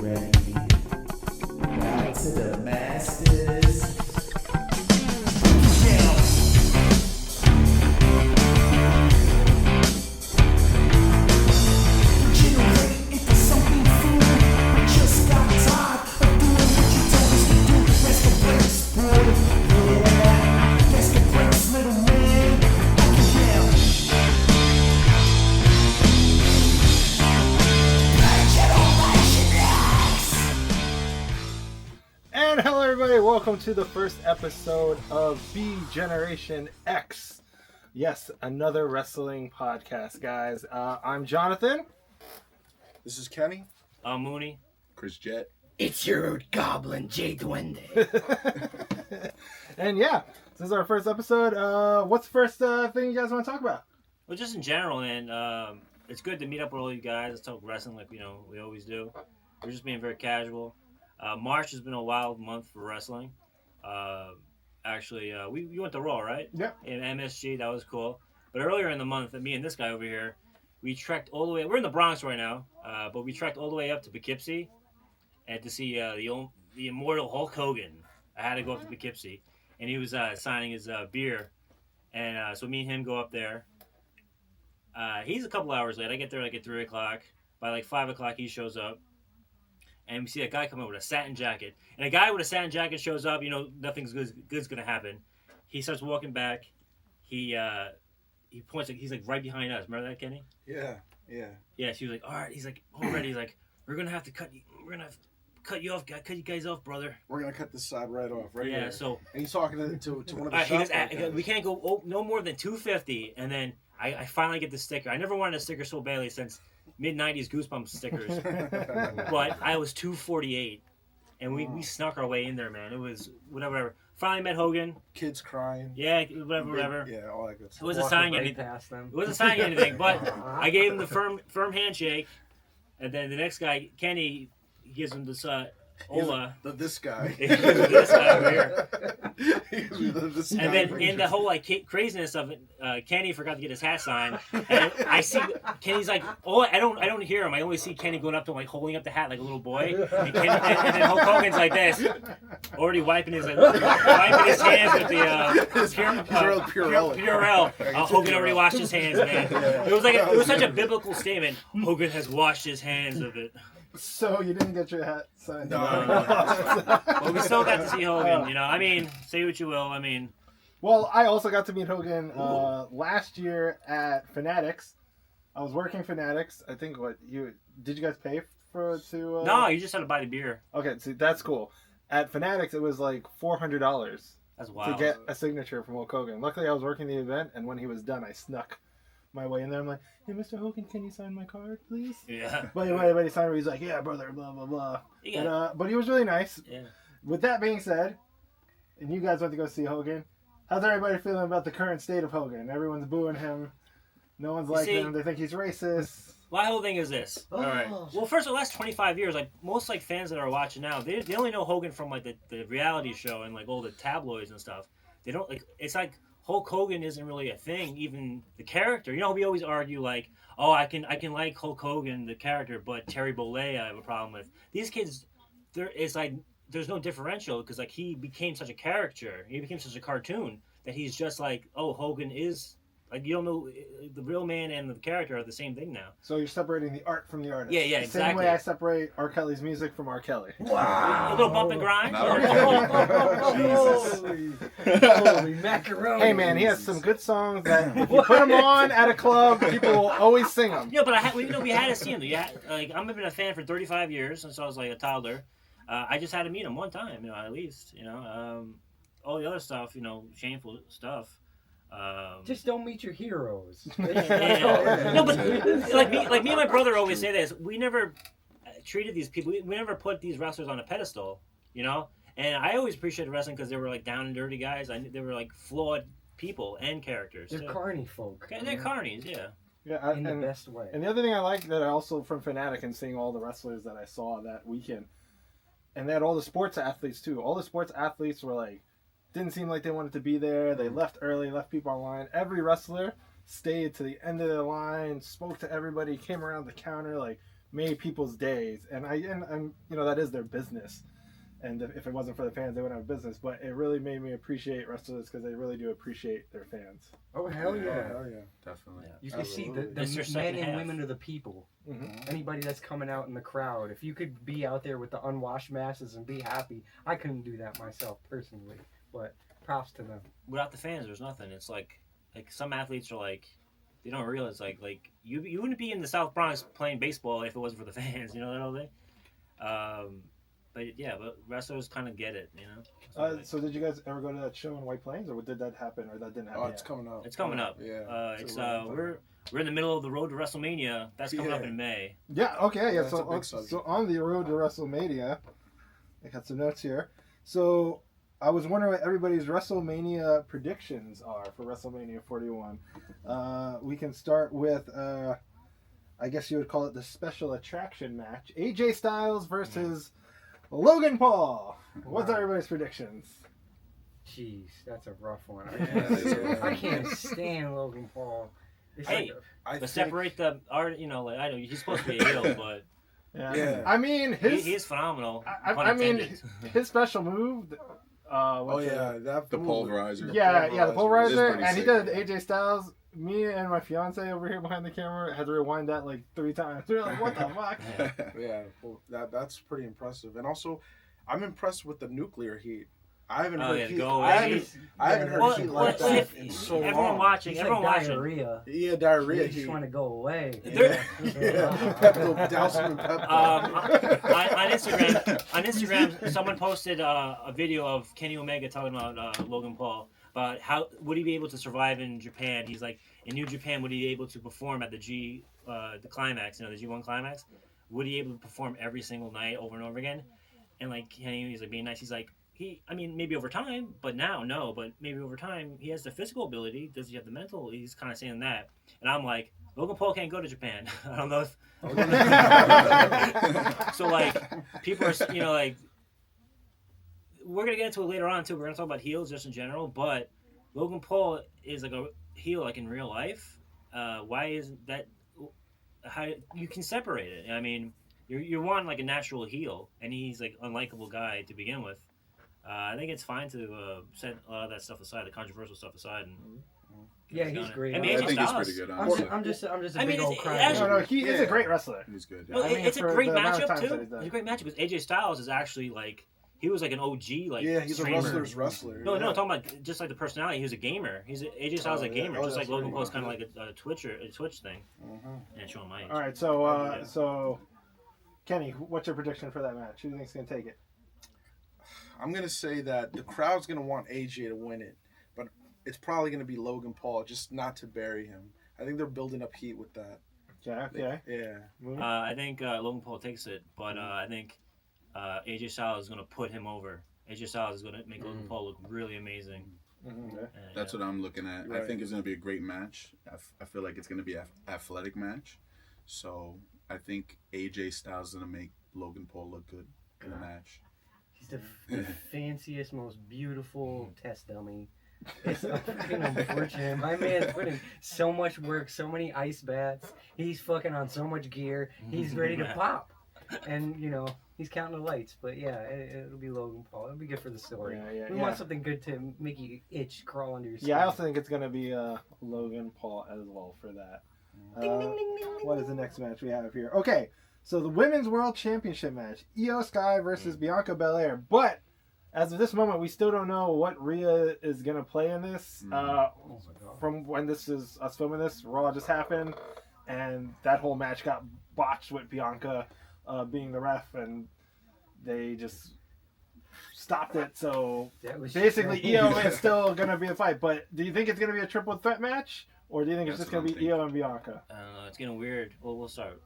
ready. Back to the masters. Welcome to the first episode of B Generation X. Yes, another wrestling podcast, guys. I'm Jonathan. This is Kenny. I'm Mooney. Chris Jet. It's your goblin, Jay Duende. And yeah, this is our first episode. What's the first thing you guys want to talk about? Well, just in general, and it's good to meet up with all you guys. Let's talk wrestling like we always do. We're just being very casual. March has been a wild month for wrestling. Actually, we went to Raw, right? Yep. In MSG, that was cool. But earlier in the month, me and this guy over here, we trekked all the way. We're in the Bronx right now, but we trekked all the way up to Poughkeepsie, and to see the immortal Hulk Hogan. I had to go up to Poughkeepsie, and he was signing his beer, and so me and him go up there. He's a couple hours late. I get there like at 3 o'clock. By like 5 o'clock, he shows up. And we see a guy come in with a satin jacket. And a guy with a satin jacket shows up, nothing's good's going to happen. He starts walking back. He points, he's like right behind us. Remember that, Kenny? Yeah. Yeah, she was like, all right. He's like, already. He's like, we're going to have to cut you off, cut you guys off, brother. We're going to cut this side right off, right? Yeah, here. so. And he's talking to one of the he shop goes, we can't go no more than $250. And then I finally get the sticker. I never wanted a sticker so badly since mid-90s Goosebumps stickers. But I was $248. And we snuck our way in there, man. It was whatever. Finally met Hogan. Kids crying. Yeah, whatever. Yeah, all that good stuff. It wasn't signing anything. It wasn't signing anything, but I gave him the firm handshake. And then the next guy, Kenny, he gives him this Ola. This guy. This guy over here. This and guy then in the whole craziness of it, Kenny forgot to get his hat signed. And I see Kenny's like, I don't hear him. I only see Kenny going up to him, like holding up the hat like a little boy. And then Hulk Hogan's like this, already wiping his hands with the Purell. Hogan already washed his hands, man. It was such a biblical statement. Hogan has washed his hands of it. So you didn't get your hat signed? No. Well, we still got to see Hogan, I mean, say what you will, Well, I also got to meet Hogan last year at Fanatics. I was working Fanatics. I think did you guys pay to? No, you just had to buy the beer. Okay, see, that's cool. At Fanatics, it was like $400. That's wild. To get a signature from Hulk Hogan. Luckily, I was working the event, and when he was done, I snuck my way in there. I'm like, hey, Mr. Hogan, can you sign my card, please? Yeah. But he signed it. He's like, yeah, brother, blah, blah, blah. Yeah. But he was really nice. Yeah. With that being said, and you guys went to go see Hogan, how's everybody feeling about the current state of Hogan? Everyone's booing him. No one's liking him. They think he's racist. My whole thing is this. All right. Well, first, the last 25 years, most fans that are watching now, they only know Hogan from the reality show and all the tabloids and stuff. They don't it's like Hulk Hogan isn't really a thing. Even the character, we always argue I can like Hulk Hogan the character, but Terry Bollea I have a problem with. These kids, there's no differential because he became such a character, he became such a cartoon that he's just Hogan is. You don't know, the real man and the character are the same thing now. So you're separating the art from the artist. Yeah, exactly. Same way I separate R. Kelly's music from R. Kelly. Wow. A little bump and grind. Holy macaroni. Hey man, he has some good songs that if you put them on at a club, people will always sing them. Yeah, but we had to see him. Yeah, I've been a fan for 35 years since I was a toddler. I just had to meet him one time, at least. All the other stuff, shameful stuff. Just don't meet your heroes. Yeah. No, but me and my brother always say this. We never treated these people. We never put these wrestlers on a pedestal, And I always appreciated wrestling because they were down and dirty guys. They were flawed people and characters. They're carny folk. And they're carnies, yeah. Yeah, in the best way. And the other thing I like that I also from Fanatic and seeing all the wrestlers that I saw that weekend, and they had all the sports athletes too. All the sports athletes were didn't seem like they wanted to be there. They left early, left people online. Every wrestler stayed to the end of the line, spoke to everybody, came around the counter, made people's days, and that is their business. And if it wasn't for the fans, they wouldn't have a business. But it really made me appreciate wrestlers because they really do appreciate their fans. Oh, hell yeah. Hell yeah. Definitely. You can see Absolutely. It's their the men second and half. women of the people. Mm-hmm. Anybody that's coming out in the crowd. If you could be out there with the unwashed masses and be happy, I couldn't do that myself personally. But props to them. Without the fans, there's nothing. It's like some athletes are like, they don't realize like you wouldn't be in the South Bronx playing baseball if it wasn't for the fans. You know that whole thing. But wrestlers kind of get it. You know. So did you guys ever go to that show in White Plains, or did that happen, or that didn't happen? Oh, yet? it's coming up. It's coming up. Yeah. We're in the middle of the road to WrestleMania. That's coming up Yeah. in May. Yeah. Okay. Yeah. That's a big subject. So on the road to WrestleMania, I got some notes here. So I was wondering what everybody's WrestleMania predictions are for WrestleMania 41. We can start with, I guess you would call it the special attraction match: AJ Styles versus Logan Paul. What's Wow. everybody's predictions? Jeez, that's a rough one. Yeah. I can't stand Logan Paul. It's Hey, like I But think, separate the art. You know, like I know he's supposed to be a heel, but Yeah. I mean, he's phenomenal. pun I mean, intended. his special move. Oh what's it? yeah, that The move- pulverizer. Yeah, the It's polarizer, pretty and he sick. did AJ Styles. Me and my fiance over here behind the camera had to rewind that like 3 times. We were like, "What the fuck?" Yeah, well, that's pretty impressive. And also, I'm impressed with the nuclear heat. I haven't Oh, heard yeah, heat. go I away. haven't heard Well, heat well, like that if- in so everyone long. watching, He's everyone like watching. diarrhea. Yeah, diarrhea You just heat. want to go away. There- Yeah, Pepto, douse him in Pepto. On Instagram, someone posted a video of Kenny Omega talking about Logan Paul, about how would he be able to survive in Japan. He's like, in New Japan, would he be able to perform at the the climax, the G1 climax? Would he be able to perform every single night over and over again? And like Kenny, he's like being nice. He's like, maybe over time, but now no. But maybe over time, he has the physical ability. Does he have the mental? He's kind of saying that, and I'm like, Logan Paul can't go to Japan. I don't know if. So like, people are like, we're gonna get into it later on too. We're gonna talk about heels just in general, but Logan Paul is like a heel like in real life. Why isn't that? How you can separate it? I mean, you want like a natural heel, and he's like unlikable guy to begin with. I think it's fine to set a lot of that stuff aside, the controversial stuff aside, and Yeah, he's great. I I mean, AJ think he's Styles. pretty good, I'm honestly. just a I mean, big old it's- cry. actually- No, he is a great wrestler. He's good. No, Yeah. I mean, it's a for great the amount of matchup times that too. he's done. It's a great matchup because AJ Styles is actually like he was like an OG like Yeah, he's streamer. a wrestler's wrestler. No, yeah. I'm talking about just like the personality. He was a gamer. AJ Styles is a yeah. gamer, Oh, just like that's Logan right. Paul's kind of like a Twitch thing. Mhm. And showing my age. All right, so Yeah. so Kenny, what's your prediction for that match? Who do you think's gonna take it? I'm gonna say that the crowd's gonna want AJ to win it, but it's probably gonna be Logan Paul, just not to bury him. I think they're building up heat with that. Okay. Yeah. I think Logan Paul takes it, but I think AJ Styles is going to put him over. AJ Styles is going to make Logan Paul look really amazing. Mm-hmm. And, That's what I'm looking at. I Right. think it's going to be a great match. I feel like it's going to be an athletic match. So I think AJ Styles is going to make Logan Paul look good in the match. He's the fanciest, most beautiful test dummy. It's fucking unfortunate. My man's put in so much work, so many ice baths. He's fucking on so much gear. He's ready to pop. And, he's counting the lights. But yeah, it'll be Logan Paul. It'll be good for the story. We want something good to make you itch, crawl under your skin. Yeah, I also think it's gonna be Logan Paul as well for that. What is the next match we have here? Okay, so the Women's World Championship match: Io Sky versus Bianca Belair. But as of this moment, we still don't know what Rhea is gonna play in this. Oh my God. From when this is us filming this, Raw just happened, and that whole match got botched with Bianca being the ref, and they just stopped it. So That was basically, strange. Io is still gonna be a fight. But do you think it's gonna be a triple threat match, or do you think it's That's just gonna what be I'm Io and Bianca? I don't know. It's getting weird. Well, we'll start.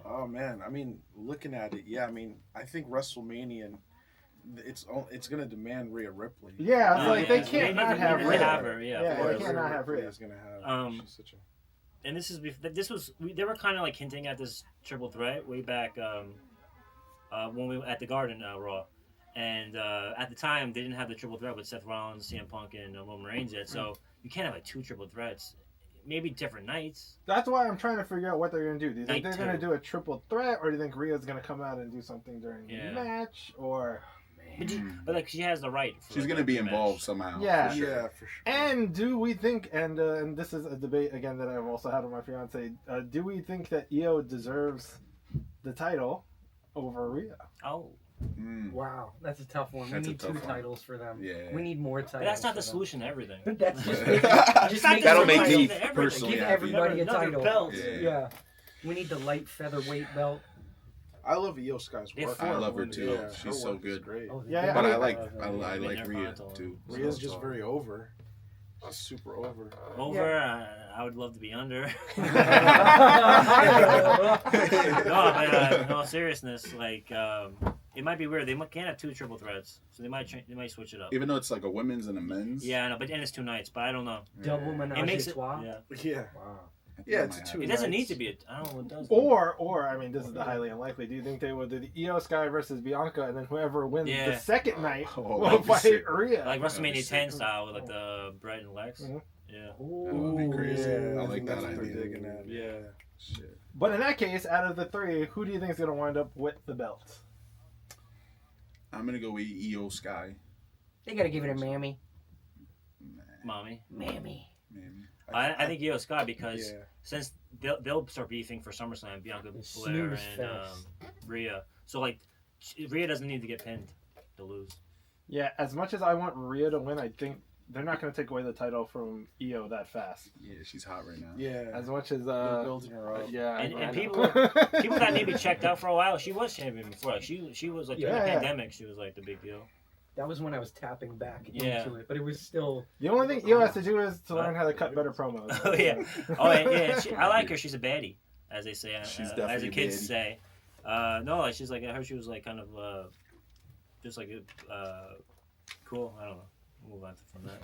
Oh man, I mean, looking at it, yeah, I mean, I think WrestleMania, it's gonna demand Rhea Ripley. Yeah, it's like they yeah, can't they not need have to Rhea. have her. Yeah, Yeah, of they course. can't not have Rhea. Is gonna have. She's such a. And they were kind of like hinting at this triple threat way back when we were at the Garden Raw, and at the time they didn't have the triple threat with Seth Rollins, CM Punk, and Roman Reigns yet. So you can't have like two triple threats. maybe different nights. That's why I'm trying to figure out what they're gonna do. Do you think Night they're gonna two. do a triple threat, or do you think Rhea's gonna come out and do something during Yeah. the match, or? But like she has the right. For, She's like, gonna a be match. involved somehow. Yeah. for sure. Yeah, for sure. And do we think, and this is a debate again that I've also had with my fiance, do we think that Io deserves the title over Rhea? Oh, Mm. Wow, that's a tough one. That's a We need tough 2 one. titles for them. Yeah. We need more titles. but that's not the for them. solution to everything. That's just It's not make the That'll make solution me to everything. personally give happy. everybody a Another title. belt. Yeah. We need the light featherweight belt. I love Io Sky's They work. have I love her four too. Yeah, She's her so work is good. great. Yeah, But I I like Been Rhea there Rhea for a too. Rhea's just very over. She's super over. Over, I would love to be under. No, but in all seriousness, like it might be weird. They can't have 2 triple threats, so they might switch it up. Even though it's like a women's and a men's. Yeah, I know, but and it's 2 nights. But I don't know. Double menage It makes a it. trois. Yeah. Yeah. Wow. I think Yeah, that it's might two. happen. It doesn't need Nights. to be. I don't know what does. Or I mean, this is the highly unlikely. Do you think they will do the Io Sky versus Bianca, and then whoever wins Yeah. the second night Oh, will that'd be fight sick. Rhea? Like That'd be WrestleMania sick. 10 style with like the Brett and Lex. Mhm. Yeah. That would be crazy. Yeah, I like think that that's what they're idea. digging at. Yeah. Shit. But in that case, out of the 3, who do you think is going to wind up with the belt? I'm gonna go with Io Sky. They gotta give it a mammy. Mommy. Mammy. Man. I think Io Sky because Yeah. since they'll start beefing for SummerSlam, Bianca Belair Snooze and fest. Rhea. So like, Rhea doesn't need to get pinned to lose. Yeah, as much as I want Rhea to win, I think they're not going to take away the title from Io that fast. Yeah, she's hot right now. Yeah. As much as They're building her up. yeah, And I know. people that maybe checked out for a while. She was champion before. Like she was like during Yeah, the yeah. pandemic. She was like the big deal. That was when I was tapping back Yeah. into it, but it was still. The only thing Io has to do is to learn how to cut better promos. Oh yeah, oh yeah. I like her. She's a baddie, as they say. She's as definitely the a kids baddie. say. No, like she's like I heard she was like kind of just like cool. I don't know. We'll move on from that.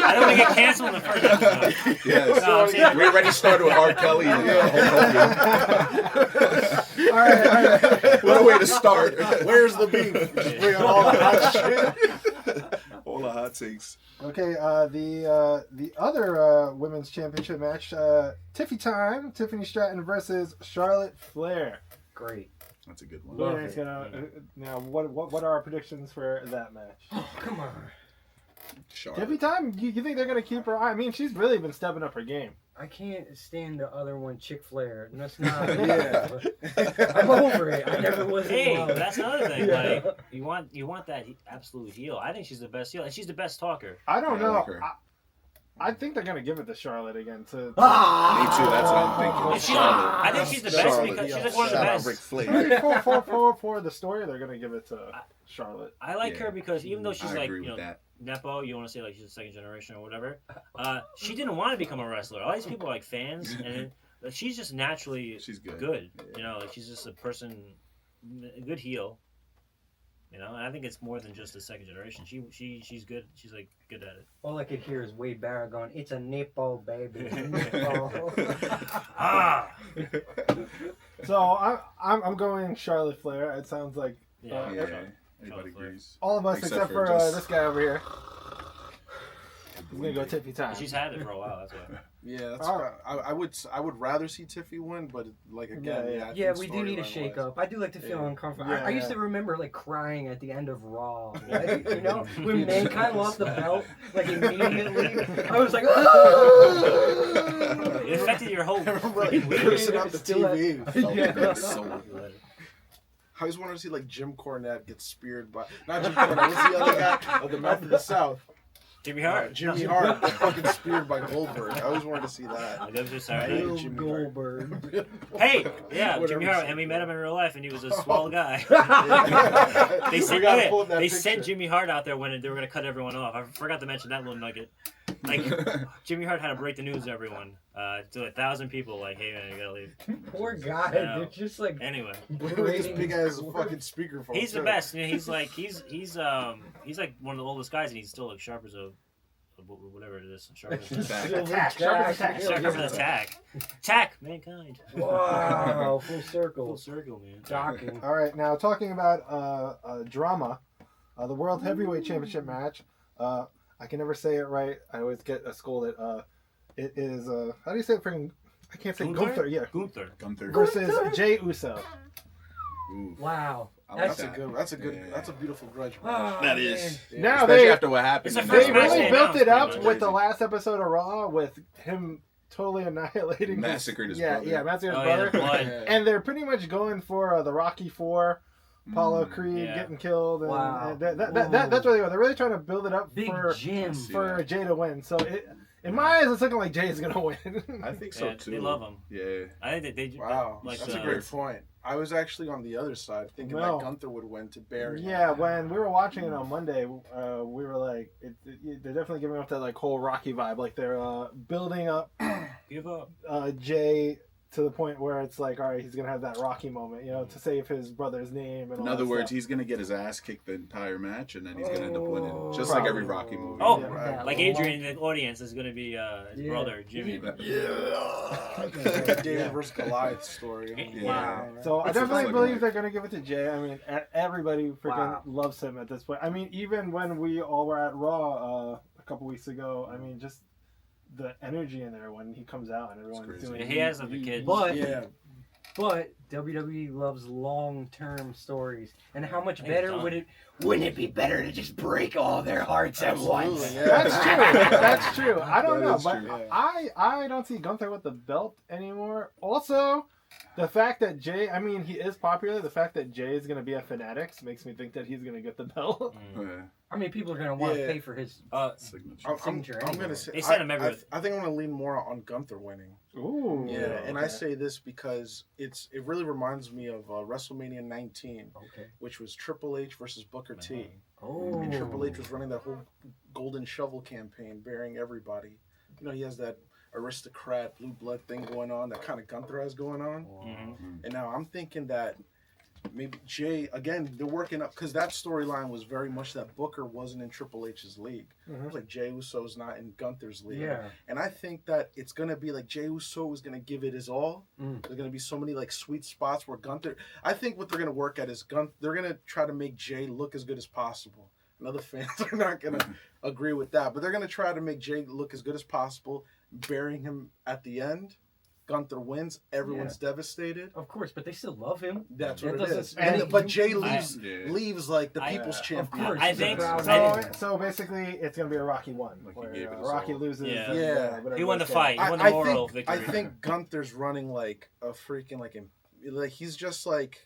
I don't want to get canceled in the first episode. Yes. No, I'm saying- We already started with R. Kelly and Hulk Hogan. all right. What a way to start. Where's the beef? Just bring out all the hot shit. All the hot takes. Okay, the other women's championship match, Tiffy time, Tiffany Stratton versus Charlotte Flair. Great. That's a good one. Who do you Love think's it. gonna now? What are our predictions for that match? Oh, come on. Charlotte. Tiffy time, you think they're gonna keep her? I mean, she's really been stepping up her game. I can't stand the other one, Chick Flair. That's not. Yeah. I'm over it. I never was. in Hey, love. that's another thing. Yeah. Like you want that absolute heel. I think she's the best heel, and she's the best talker. I don't Yeah, I know. like her. I think they're gonna give it to Charlotte again. To Me too. That's what I'm thinking. And she's, Charlotte. I think she's the best Charlotte. because she's like one of the Shout out best. Ric Flair. for the story, they're gonna give it to Charlotte. I like Yeah. her because even though she's I like agree you with know that. Nepo, you want to say like she's a second generation or whatever. She didn't want to become a wrestler. All these people are like fans, and she's just naturally She's good. good. Yeah. You know, like she's just a person, a good heel. You know, and I think it's more than just a second generation. She's good. She's like good at it. All I could hear is Wade Barrett going, "It's a nipple, baby." Nipple. Ah, So I'm going Charlotte Flair. It sounds like yeah. Yeah, Charlotte everybody Flair. agrees. all of us Except except for for just- this guy over here. He's gonna go Tiffy time. She's had it for a while. That's why. Yeah, that's All fine. I would rather see Tiffy win, but like again, Yeah, I Yeah, think we do need a storyline-wise- shake up. I do like to feel Yeah. uncomfortable. Yeah, I used yeah. to remember like crying at the end of Raw. Like, you know, when Mankind lost the belt, like immediately, I was like, It affected your whole freaking week. Cursing out the Still TV. I felt Yeah. that so I always wanted to see like Jim Cornette get speared by not Jim Cornette. What's the other guy? Oh, the Mouth of the South. Jimmy Hart. Jimmy Hart got fucking speared by Goldberg. I always wanted to see that. I'm so sorry. Hey, Bill Jimmy Goldberg. Hey, yeah, Whatever. Jimmy Hart, and we met him in real life, and he was a swell guy. They We sent, gotta pull up that they picture. sent Jimmy Hart out there when they were gonna cut everyone off. I forgot to mention that little nugget. Like Jimmy Hart had to break the news to everyone, to 1,000 people. Like, hey man, you gotta leave. Poor guy. Yeah. They're just like Anyway, With this big ass fucking speakerphone. he's the too. best. You know, he's like he's like one of the oldest guys, and he's still like sharp as a whatever it is, sharp as a Silver Tack, tack. tack, sharp as a tack, mankind. Wow, full Full circle. circle, man. Docking. All right, now talking about drama, the World Heavyweight Championship match. I can never say it right. I always get scolded. it is how do you say it? Freaking, I can't say Gunther? Gunther. Yeah, Gunther. versus Jey Uso. Ooh, Wow. I like That's a that. good. That's a good. Yeah. That's a beautiful grudge Oh, match. That is. Yeah. Now Especially they after what happened. It's the in first they that match really they match. built it announced, up pretty with the much. last episode of Raw with him totally annihilating, Massacring his yeah, brother. yeah, massacring his Oh, yeah, brother. the blood. Yeah. And they're pretty much going for the Rocky Four, Apollo Mm. Creed Yeah. getting killed, and, Wow. and that's what they are. They're really trying to build it up Big for Jim. See for that. Jay to win. So in my eyes, it's looking like Jay is gonna win. I think so Yeah, too. they love him. Yeah. I think that they Wow, like that's the, a great point. I was actually on the other side, thinking No. that Gunther would win to bury him. Yeah, when we were watching it on Monday, we were like, they're definitely giving off that like whole Rocky vibe. Like they're building up give up. Jay to the point where it's like, all right, he's gonna have that Rocky moment, to save his brother's name. And In all other that words, stuff. he's gonna get his ass kicked the entire match, and then he's gonna end up winning, just like every Rocky movie. Oh, Yeah. Right. like Adrian in the audience is going to be his Yeah. brother, Jimmy. David versus Goliath story. Yeah. Wow. So I That's what definitely it's believe like. they're gonna give it to Jay. I mean, everybody freaking Wow. loves him at this point. I mean, even when we all were at Raw a couple weeks ago, I mean, just the energy in there when he comes out and everyone's crazy. doing. Yeah, he has the kids. But Yeah, But WWE loves long-term stories, and how much He's better done. wouldn't it be better to just break all their hearts at once? Absolutely, yeah. That's true. That's true. I don't That know, is but true. I don't see Gunther with the belt anymore. Also, the fact that Jay, I mean, he is popular. The fact that Jay is going to be at Fanatics makes me think that he's going to get the belt. Yeah. I mean, people are gonna want to Yeah. pay for his. Signature. I'm Signature gonna anyway. say They sent him everywhere. I think I'm gonna lean more on Gunther winning. Ooh. Yeah, and I okay. say this because it really reminds me of WrestleMania 19, Okay. which was Triple H versus Booker T. Oh. And Triple H was running that whole Golden Shovel campaign, burying everybody. You know, he has that aristocrat blue blood thing going on, that kind of Gunther has going on. Mhm. And now I'm thinking that maybe Jay, again, they're working up, because that storyline was very much that Booker wasn't in Triple H's league. It was like Jey Uso's not in Gunther's league. Yeah. And I think that it's going to be like Jey Uso is going to give it his all. Mm. There's going to be so many like sweet spots where Gunther, I think what they're going to work at is they're going to try to make Jay look as good as possible. And other fans are not going to agree with that, but they're going to try to make Jay look as good as possible, burying him at the end. Gunther wins. Everyone's devastated. Of course, but they still love him. That's That what it doesn't- is. and But you- Jay leaves Yeah. leaves like the I- people's Of champion. course. I the think- crowd- So basically, it's gonna be a Rocky one. Like he where, gave it his Rocky all. loses. Yeah. and, Yeah. whatever He won the it is. fight. He won the moral victory. I think Gunther's running like a freaking like he's just like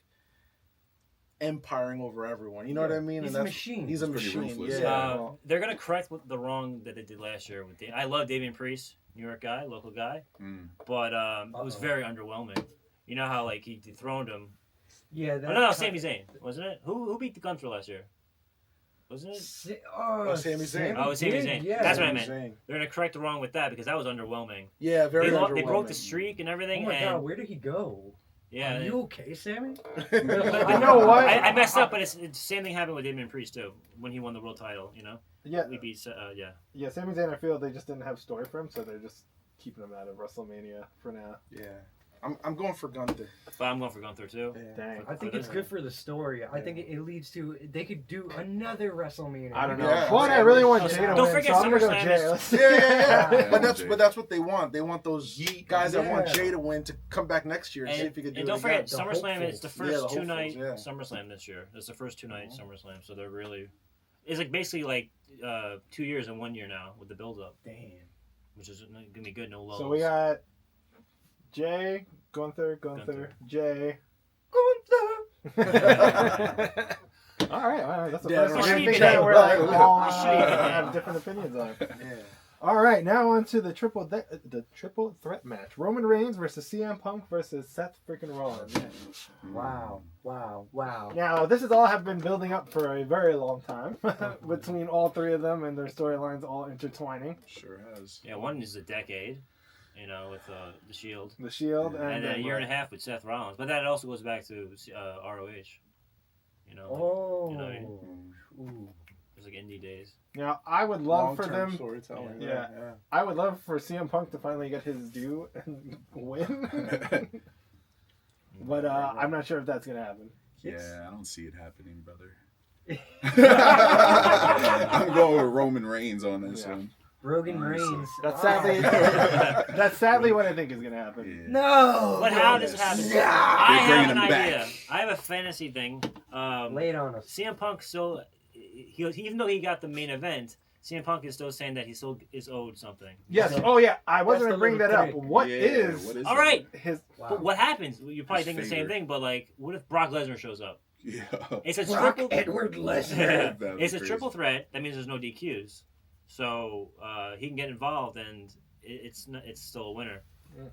empiring over everyone. You know what I mean? He's And a that's- machine. He's a He's pretty machine. ruthless. Yeah. They're gonna correct the wrong that they did last year with. I love Damian Priest, New York guy, local guy, Mm. but it was very underwhelming. You know how like he dethroned him. Yeah. Oh, no, Sami Zayn, wasn't it? Who beat the Gunther last year? Wasn't it? Oh, Sami Zayn. Oh, Sami did, Zayn. Yeah. That's what I Sami meant. Zayn. They're gonna correct the wrong with that because that was underwhelming. Yeah, very They broke the underwhelming. streak and Oh everything. my and God, where did he go? yeah, Are you okay, Sammy? You know what? I messed up, but it's the same thing happened with Damian Priest too when he won the world title. You know, Yeah, we beat yeah. Sami Zayn, I feel they just didn't have story for him, so they're just keeping him out of WrestleMania for now. Yeah. I'm going for Gunther. but I'm going for Gunther too. Yeah. Dang. I think it's good for the story. I think it leads to they could do another WrestleMania. I don't know. Yeah. But I really want Jay to Don't win, forget so I'm gonna go SummerSlam Jay. is- Let's- Yeah. Yeah, But that's what they want. They want those guys that want Yeah. Jay to win to come back next year and see if he could do And it don't again. forget, The SummerSlam hopefuls. is the Yeah, first the hopefuls, 2-night yeah. SummerSlam this year. It's the first 2-night SummerSlam, so they're really. It's like basically like 2 years and 1 year now with the build up, Damn. which is gonna be good. No lulls. So we got Jay, Gunther, Jay. All right, that's the Yeah, first no, one. it I should think be that big. we're like It all should be big. have different opinions on. Yeah. All right, now on to the triple threat match: Roman Reigns versus CM Punk versus Seth freaking Rollins. Wow. Now, this has all have been building up for a very long time between all three of them and their storylines all intertwining. Sure has. Yeah, one is a decade, you know, with the Shield, The Shield and then a then year and a half with Seth Rollins. But that also goes back to ROH. You know, Oh. you know what I mean? Ooh. It was like indie days. Now, I would love for Long-term them. storytelling. Yeah. Yeah. I would love for CM Punk to finally get his due and win. But I'm not sure if that's gonna happen. Yeah, I don't see it happening, brother. I'm going with Roman Reigns on this Yeah. one. Rogan Reigns. That's Ah. sadly that's sadly what I think is gonna happen. Yeah. No. But how does it happen? Nah. I They're have bringing an him back. idea. I have a fantasy thing. Lay it on us. CM Punk still, even though he got the main event, CM Punk is still saying that he still is owed something. Yes. So- Oh yeah. I wasn't That's gonna bring the that up. little What Yeah, is what is All that? right. his? Wow. But what happens? You're probably His thinking the same finger. thing, but like, what if Brock Lesnar shows up? Yeah. It's a Brock triple. Edward Lesnar. That'd be It's a crazy. triple threat. That means there's no DQs, so he can get involved, and it's still a winner.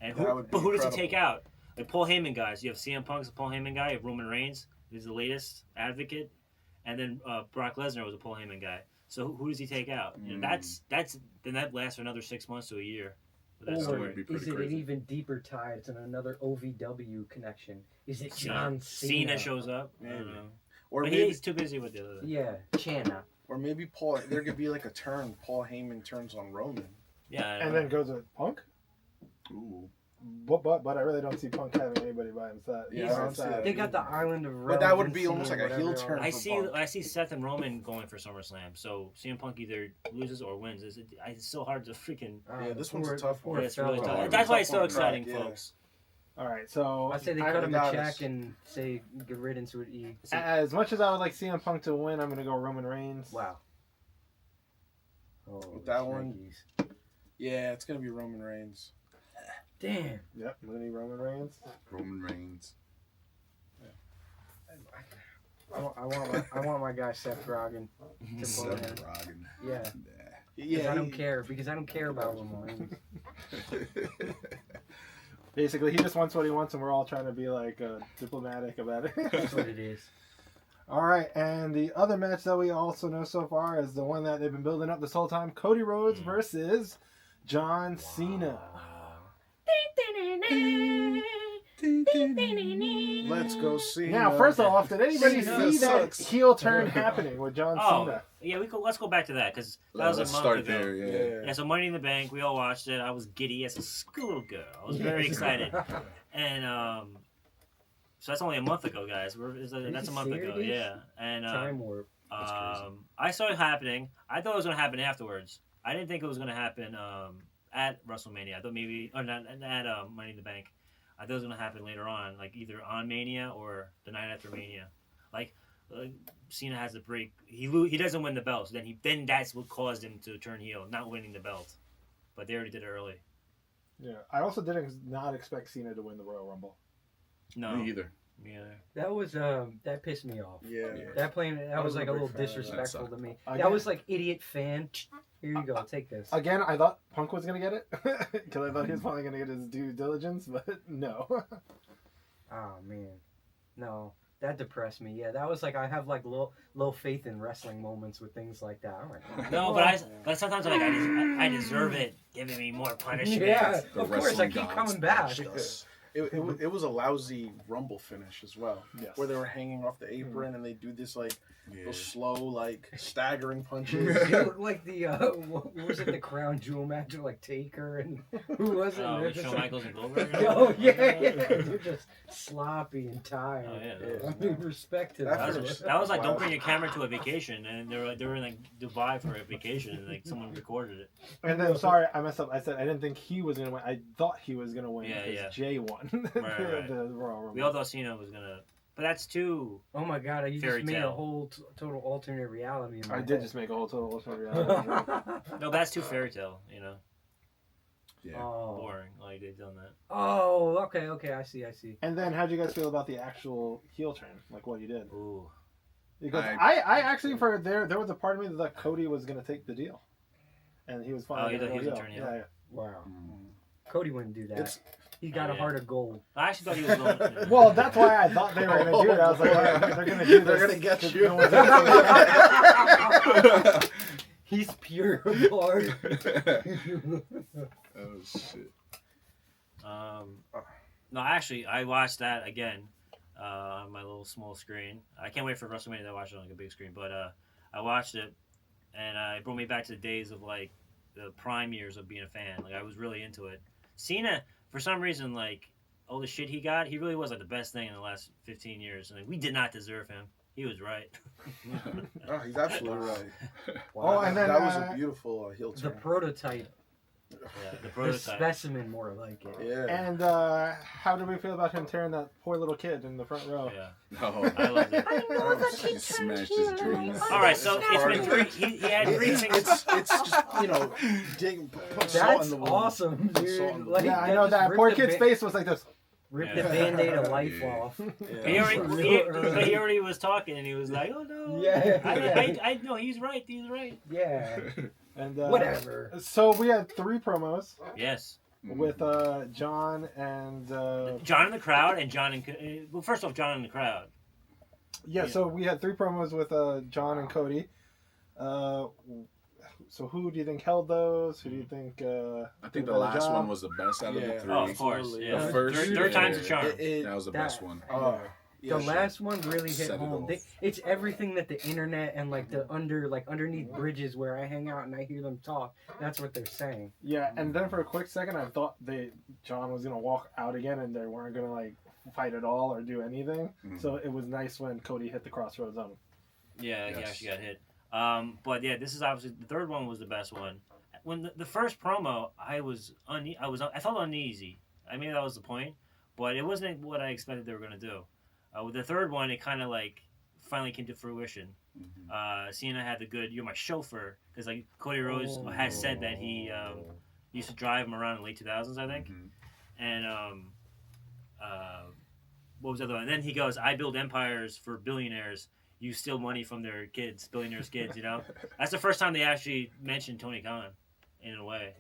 And That would be who does he take incredible. out? Like Paul Heyman guys. You have CM Punk's a Paul Heyman guy. You have Roman Reigns, who's the latest advocate, and then Brock Lesnar was a Paul Heyman guy. So who does he take out? You know, that's then that lasts for another 6 months to a year. With that Or story. would be pretty is it an crazy. even deeper tie? It's in another OVW connection. Is it John Cena shows up. I don't Maybe. know. Or But maybe, he's too busy with the other. Yeah, Chana. or maybe Paul. There could be like a turn. Paul Heyman turns on Roman. Yeah. I And know. then goes with Punk. Ooh. But I really don't see Punk having anybody by himself. Yeah, I don't see that. They got the island of But that would be relevancy almost and like a heel whatever turn. else. for Punk. I see Seth and Roman going for SummerSlam. So CM Punk either loses or wins. It's so hard to freaking. Yeah, this the one's a poor- tough the one. poor It's really fella. tough. hard. That's why it's so Tough one to crack, exciting, yeah. folks. All right. So I say they I cut him a got check us. and say get riddance with E. as much as I would like CM Punk to win, I'm gonna go Roman Reigns. Wow. Oh, With that one- shnikes. Yeah, it's gonna be Roman Reigns. Damn. Yep. I'm gonna need Roman Reigns. Roman Reigns. I want my guy Seth Rogen to Seth pull in. Rogen. Yeah. Yeah. Because I don't care. Because I don't care about Roman Reigns. Basically, he just wants what he wants, and we're all trying to be like diplomatic about That's it. what it is. All right, and the other match that we also know so far is the one that they've been building up this whole time: Cody Rhodes versus John Cena. Let's go see. Now, first off, did anybody Cena see that sucks. heel turn happening with John Oh, Cena? yeah. Let's go back to that because that was Let's a month start ago. there. Yeah. Yeah, so Money in the Bank, we all watched it. I was giddy as a schoolgirl. I was very excited. And so that's only a month ago, guys. That's a month ago, serious? yeah. And Time warp. That's crazy. I saw it happening. I thought it was going to happen afterwards. I didn't think it was going to happen at WrestleMania. I thought maybe, or not at Money in the Bank. I thought it was going to happen later on, like either on Mania or the night after Mania. Like Cena has a break. He doesn't win the belt. So then that's what caused him to turn heel, not winning the belt. But they already did it early. Yeah, I also didn't not expect Cena to win the Royal Rumble. No, Me either. me either. That was that pissed me off. Yeah. That was wasn't like a a big little fan of that. disrespectful to me. Again- That was like idiot fan. Here you go, take this. Again, I thought Punk was gonna get it because I thought he was probably gonna get his due diligence, but no. Oh man, no, that depressed me. Yeah, that was like I have like low faith in wrestling moments with things like that. I'm like, No, but sometimes I'm like I deserve it. Giving me more punishment. yeah, The of course I wrestling keep gods coming back. punished us. It was a lousy Rumble finish as well, Yes. where they were hanging off the apron and they do this like Yeah. those slow like staggering punches. It looked like the what was it, the Crown Jewel match with like Taker and who was it? Oh, They're with just Shawn like- Michaels and Goldberg. Oh yeah. They're just sloppy and tired. Oh, yeah. Yeah. I mean, respect to That that. That was like don't bring your camera to a vacation, and they were in like Dubai for a vacation, and like someone recorded it. And then, sorry, I messed up. I said I didn't think he was gonna win. I thought he was gonna win Yeah, because yeah. Jay won Right. the Royal Rumble. We all thought Cena was gonna, but that's too. Oh my god, you Fairy just made a tale. whole total alternate reality in my I head. did just make a whole total reality. No, that's too fairy tale. You know, Yeah. Oh. boring. Like they've done that. Oh, okay, I see. And then, how'd you guys feel about the actual heel turn? Like what he did? Ooh. Because I- I actually for there was a part of me that thought Cody was gonna take the deal, and he was Oh, finally you gonna thought he go was heel. gonna turn heel? Yeah, yeah. Wow. Mm. Cody wouldn't do that. It's- He's got Oh, a yeah. heart of gold. I actually thought he was going. Yeah. Well, that's why I thought they were gonna do it. I was like, "All right, they're gonna do this. They're gonna get 'cause you. no one's gonna He's pure of heart. Oh shit. No, actually, I watched that again on my little small screen. I can't wait for WrestleMania to watch it on like a big screen, but I watched it, and it brought me back to the days of like the prime years of being a fan. Like I was really into it. Cena, for some reason, like all the shit he got, he really was like the best thing in the last 15 years, and like, we did not deserve him. he was right. Oh, he's absolutely right. Oh, and then that was a beautiful heel the turn. prototype, Yeah, the the prototype. specimen, more like it. Yeah. And how do we feel about him tearing that poor little kid in the front row? Yeah, No, I loved it. he smashed his dreams. All right, so it's been three. He had three things. It's just, you know, put salt in That's the wound. awesome, Salt in dude. the Like, Yeah, I that know just that ripped poor the kid's ba- face was like this. Ripped Yeah. the band-aid of life Yeah. off. He already was talking, and he was like, "Oh no, Yeah. I know he's right. He's right." Yeah. And Whatever. So we had 3 promos Yes, with John and John in the crowd and John in. Well, first off, John in the crowd. yeah. So we had 3 promos with John and Cody. So who do you think held those? Who do you think? I think did a the better last job? one was the best out of Yeah. the 3. Oh, of course. Absolutely. Yeah. The first, third time's a yeah. charm. That was the best one. Yeah, The sure. last one really hit Set it home. off. It's everything that the internet and like the underneath bridges where I hang out and I hear them talk. That's what they're saying. Yeah, and then for a quick second, I thought John was gonna walk out again, and they weren't gonna like fight at all or do anything. Mhm. So it was nice when Cody hit the crossroads on him. Yeah, he Yes. actually got hit. But yeah, this is obviously the third one was the best one. When the first promo, I felt uneasy. I mean, that was the point, but it wasn't what I expected they were gonna do. With the third one, it kind of like finally came to fruition. Mhm. Cena had the good "you're my chauffeur" because like Cody Rhodes has said that he used to drive him around in the late 2000s, I think. Mhm. And what was the other one? And then he goes, "I build empires for billionaires. You steal money from their kids, billionaires' kids." You know, that's the first time they actually mentioned Tony Khan, in a way.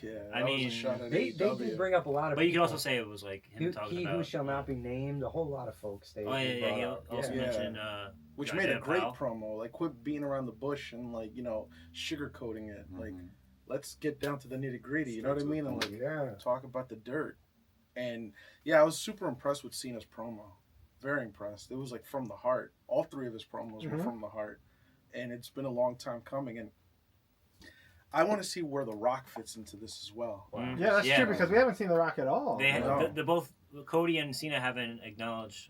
Yeah, I that was mean, a shot at They AEW. did bring up a lot of. But you can people. also say it was like him talking He about. who shall not be named. A whole lot of folks. They Oh yeah, brought he up. also Yeah. mentioned. Which Goddamn made a great pal. promo. Like, quit beating around the bush and, like, you know, sugarcoating it. Like, Mhm. let's get down to the nitty gritty. You know what I Straight to mean? the And, point. like, Yeah. talk about the dirt. And, yeah, I was super impressed with Cena's promo. Very impressed. It was, like, from the heart. All 3 of his promos were Mhm. from the heart. And it's been a long time coming. And I want to see where The Rock fits into this as well. Mm. Yeah, that's Yeah. true because we haven't seen The Rock at all. They No. the both Cody and Cena haven't acknowledged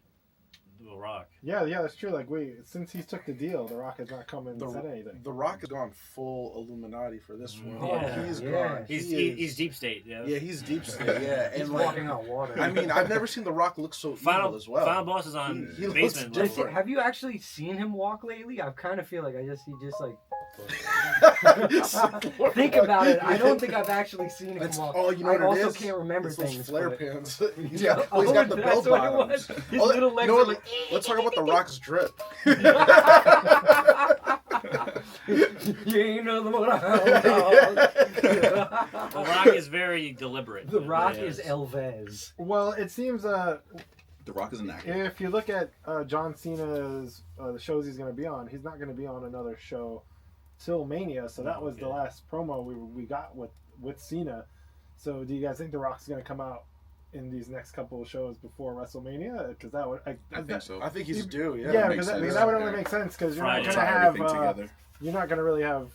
The Rock. Yeah, that's true. Like since he took the deal, The Rock has not come and The- said anything. The Rock has gone full Illuminati for this one. Oh, He's yeah. gone. He's He is- he's deep state. Yeah. Yeah, he's deep state. Yeah, He's and like, walking on water. I mean, I've never seen The Rock look so Final evil as well. Final Boss is on He looks basement different. level. Have you actually seen him walk lately? I kind of feel like he just like think about it. I don't think I've actually seen him That's walk. all you know. I what it also is? can't remember It's those things. flare but- pants. He's Yeah, got, he's got the bell that's what it bottoms. was. His little legs you know are what, let's talk about The Rock's drip. You ain't nothing but a The Rock is very deliberate. The Rock He is Elvez. Well, it seems The Rock is an actor. if you look at John Cena's the shows he's going to be on, he's not going to be on another show till Mania. So that was the Okay. last promo we got with Cena. So do you guys think The Rock's going to come out in these next couple of shows before WrestleMania? Because that would I think so. I think he's due. Yeah. yeah, makes because sense. that would only Okay. make sense because you're Friday. not going to Tie have everything together. you're not going to really have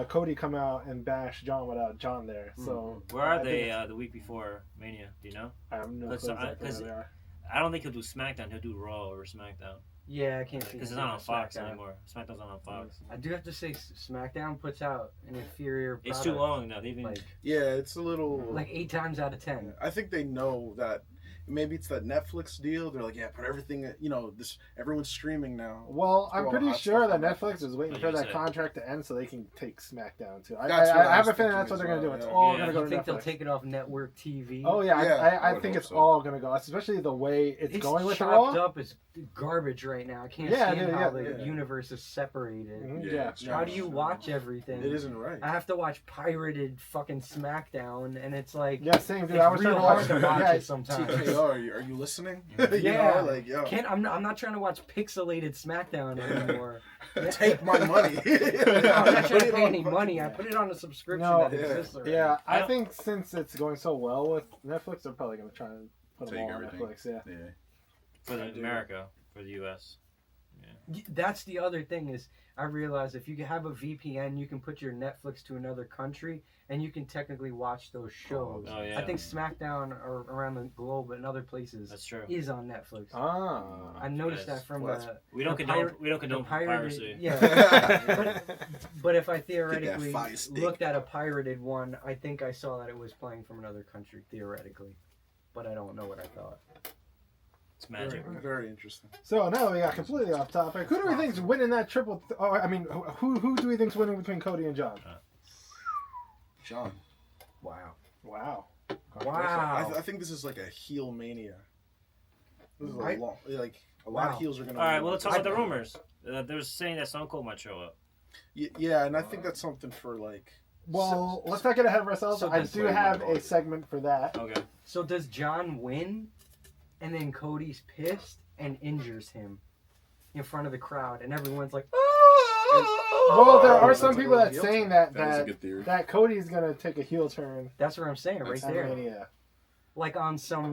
Cody come out and bash John without John there. So Where are I they think the week before Mania? Do you know? I have no clue Because exactly where they are. I don't think he'll do SmackDown. He'll do Raw or SmackDown Yeah, I can't see. because it's him not on doing Fox SmackDown. anymore. SmackDown's not on Fox. I do have to say, SmackDown puts out an inferior. It's product, too long now. They even Like Yeah, it's a little. 8 times out of 10. I think they know that maybe it's that Netflix deal. They're like, yeah, put everything. You know, this everyone's streaming now. Well, I'm Throw pretty hot sure stuff that on Netflix is waiting Like for you that said. contract to end so they can take SmackDown too. That's what I I have was a feeling thinking that's what as they're gonna do. well, It's yeah. all Yeah, gonna You go to think they'll Netflix. take it off network TV? Oh yeah, Yeah, I I would think hope it's so. all gonna go, especially the way it's going with the chopped Raw. up as garbage right now. I can't Yeah, stand dude, how yeah, the yeah. universe is separated. Mhm, Yeah, yeah. it's How do trash. you watch everything? It isn't right. I have to watch pirated fucking SmackDown, and it's like Yeah, same dude. it's I was trying real to hard watch to it. watch Yeah, it sometimes. TKO, are you listening? You Yeah. know, like, yo, I'm not trying to watch pixelated SmackDown anymore. take my money. I'm not trying Put to it pay on any fucking- money. I put it on a subscription No, that yeah. exists already. yeah. I I don't- think since it's going so well with Netflix, they're probably gonna try and put them Take all on everything. Netflix. Yeah. Yeah. for I do. America, for the U.S. That's the other thing is I realize if you have a VPN, you can put your Netflix to another country, and you can technically watch those shows. Oh yeah. I think SmackDown or around the globe and other places That's true. is on Netflix. Ah. I noticed Yes. that from Well, the We don't the condone. We don't condone the pirated- piracy. Yeah. But if I theoretically fire stick. looked at a pirated one, I think I saw that it was playing from another country theoretically, but I don't know what I thought. It's magic. Very interesting. So now we got completely off topic. Who do we think's winning that triple? I mean, who do we think's winning between Cody and John? John. Wow. Wow. Wow. I think this is like a heel mania. This is Right. a lot Wow. of heels are gonna. All right. win. Well, let's talk about the rumors. They're saying that Stone Cold might show up. Yeah, and I think that's something for like. Well, let's not get ahead of ourselves. So I this do way have my a vote. segment for that. Okay. So does John win, and then Cody's pissed and injures him in front of the crowd, and everyone's like, Well, there are that's some like a people little that heel saying turn. that That is a good theory. that Cody's gonna take a heel turn That's what I'm saying right at there. Mania. Like on some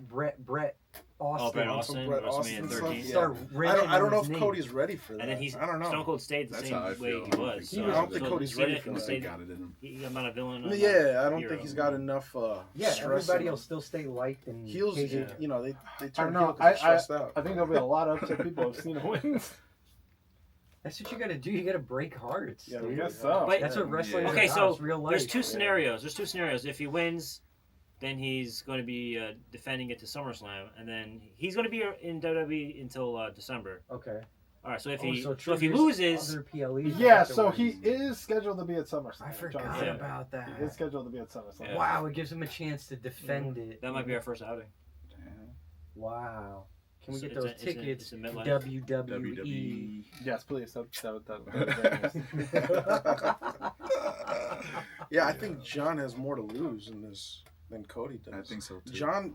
Brett Austin. Oh, Brett on Austin, some Brett WrestleMania Austin 13. stuff, Start I ripping don't know his if knee. Cody's ready for that. And then he's I don't know. Stone Cold stayed the That's same how I way feel. he was. I don't So think so Cody's Cena ready can for I that. think stay- they got it in him. He's not a villain. or Yeah, I don't hero. think he's got enough. Yeah, stress everybody in will him. still stay liked and Heels, hated. you know, they I turn don't know. heel 'cause they're stressed out. I think there'll be a lot of upset people if Cena wins. That's what you gotta do. You gotta break hearts. Yeah, dude. I guess so. But- That's what wrestling Yeah. is Okay, about. so It's real life. There's two scenarios. There's two scenarios. If he wins, then he's going to be defending it to SummerSlam, and then he's going to be in WWE until December. Okay. All right. So if Oh, he so so if he triggers loses, other PLEs Yeah, afterwards. so he is scheduled to be at SummerSlam. I John forgot Cena. about that. He is scheduled to be at SummerSlam. Yeah. Wow, it gives him a chance to defend it. that might be our first outing. Damn. Wow. Can we It's- get those it's a- tickets? it's a MetLife. WWE. WWE. Yes, please. That Yeah, I think John has more to lose in this than Cody does. I think so too. John,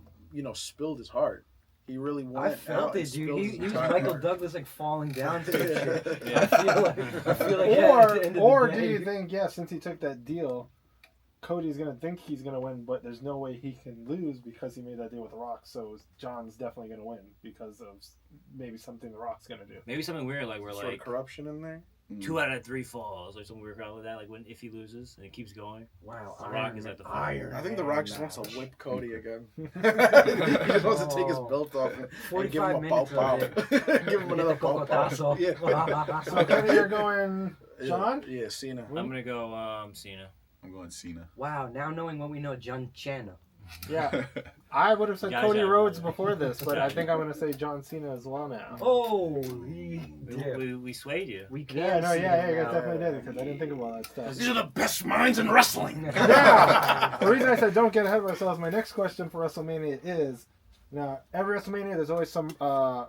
spilled his heart. He really went I felt out it, and dude. spilled He his was entire Michael heart. Douglas like falling down to the shit. Yeah. I feel like yeah, at the end of or the do day. you think, since he took that deal, Cody's gonna think he's gonna win, but there's no way he can lose because he made that deal with The Rock. So John's definitely gonna win because of maybe something The Rock's gonna do. Maybe something weird like we're Sort of like corruption in there. 2 out of 3 falls, like something weird like that. Like if he loses and it keeps going. Wow, The Rock is at the front. Iron I think The Man Rock just wants match. to whip Cody again. he just wants to take his Oh. belt off and give 45 him a pow minutes pow. of it. Give him Get another the pow pow. cocotazo. Yeah. So Cody, you're going John? Yeah, Cena. I'm gonna go Cena. I'm going Cena. Wow, now knowing what we know, John Cena. Yeah, I would have said Guys, Cody yeah. Rhodes before this, but I think I'm gonna say John Cena as well now. Holy dip. We swayed you. We can't Yeah, no, see yeah, him you now. definitely did because I didn't think of all that stuff. These are the best minds in wrestling. Yeah. The reason I said don't get ahead of ourselves, my next question for WrestleMania is, now every WrestleMania there's always some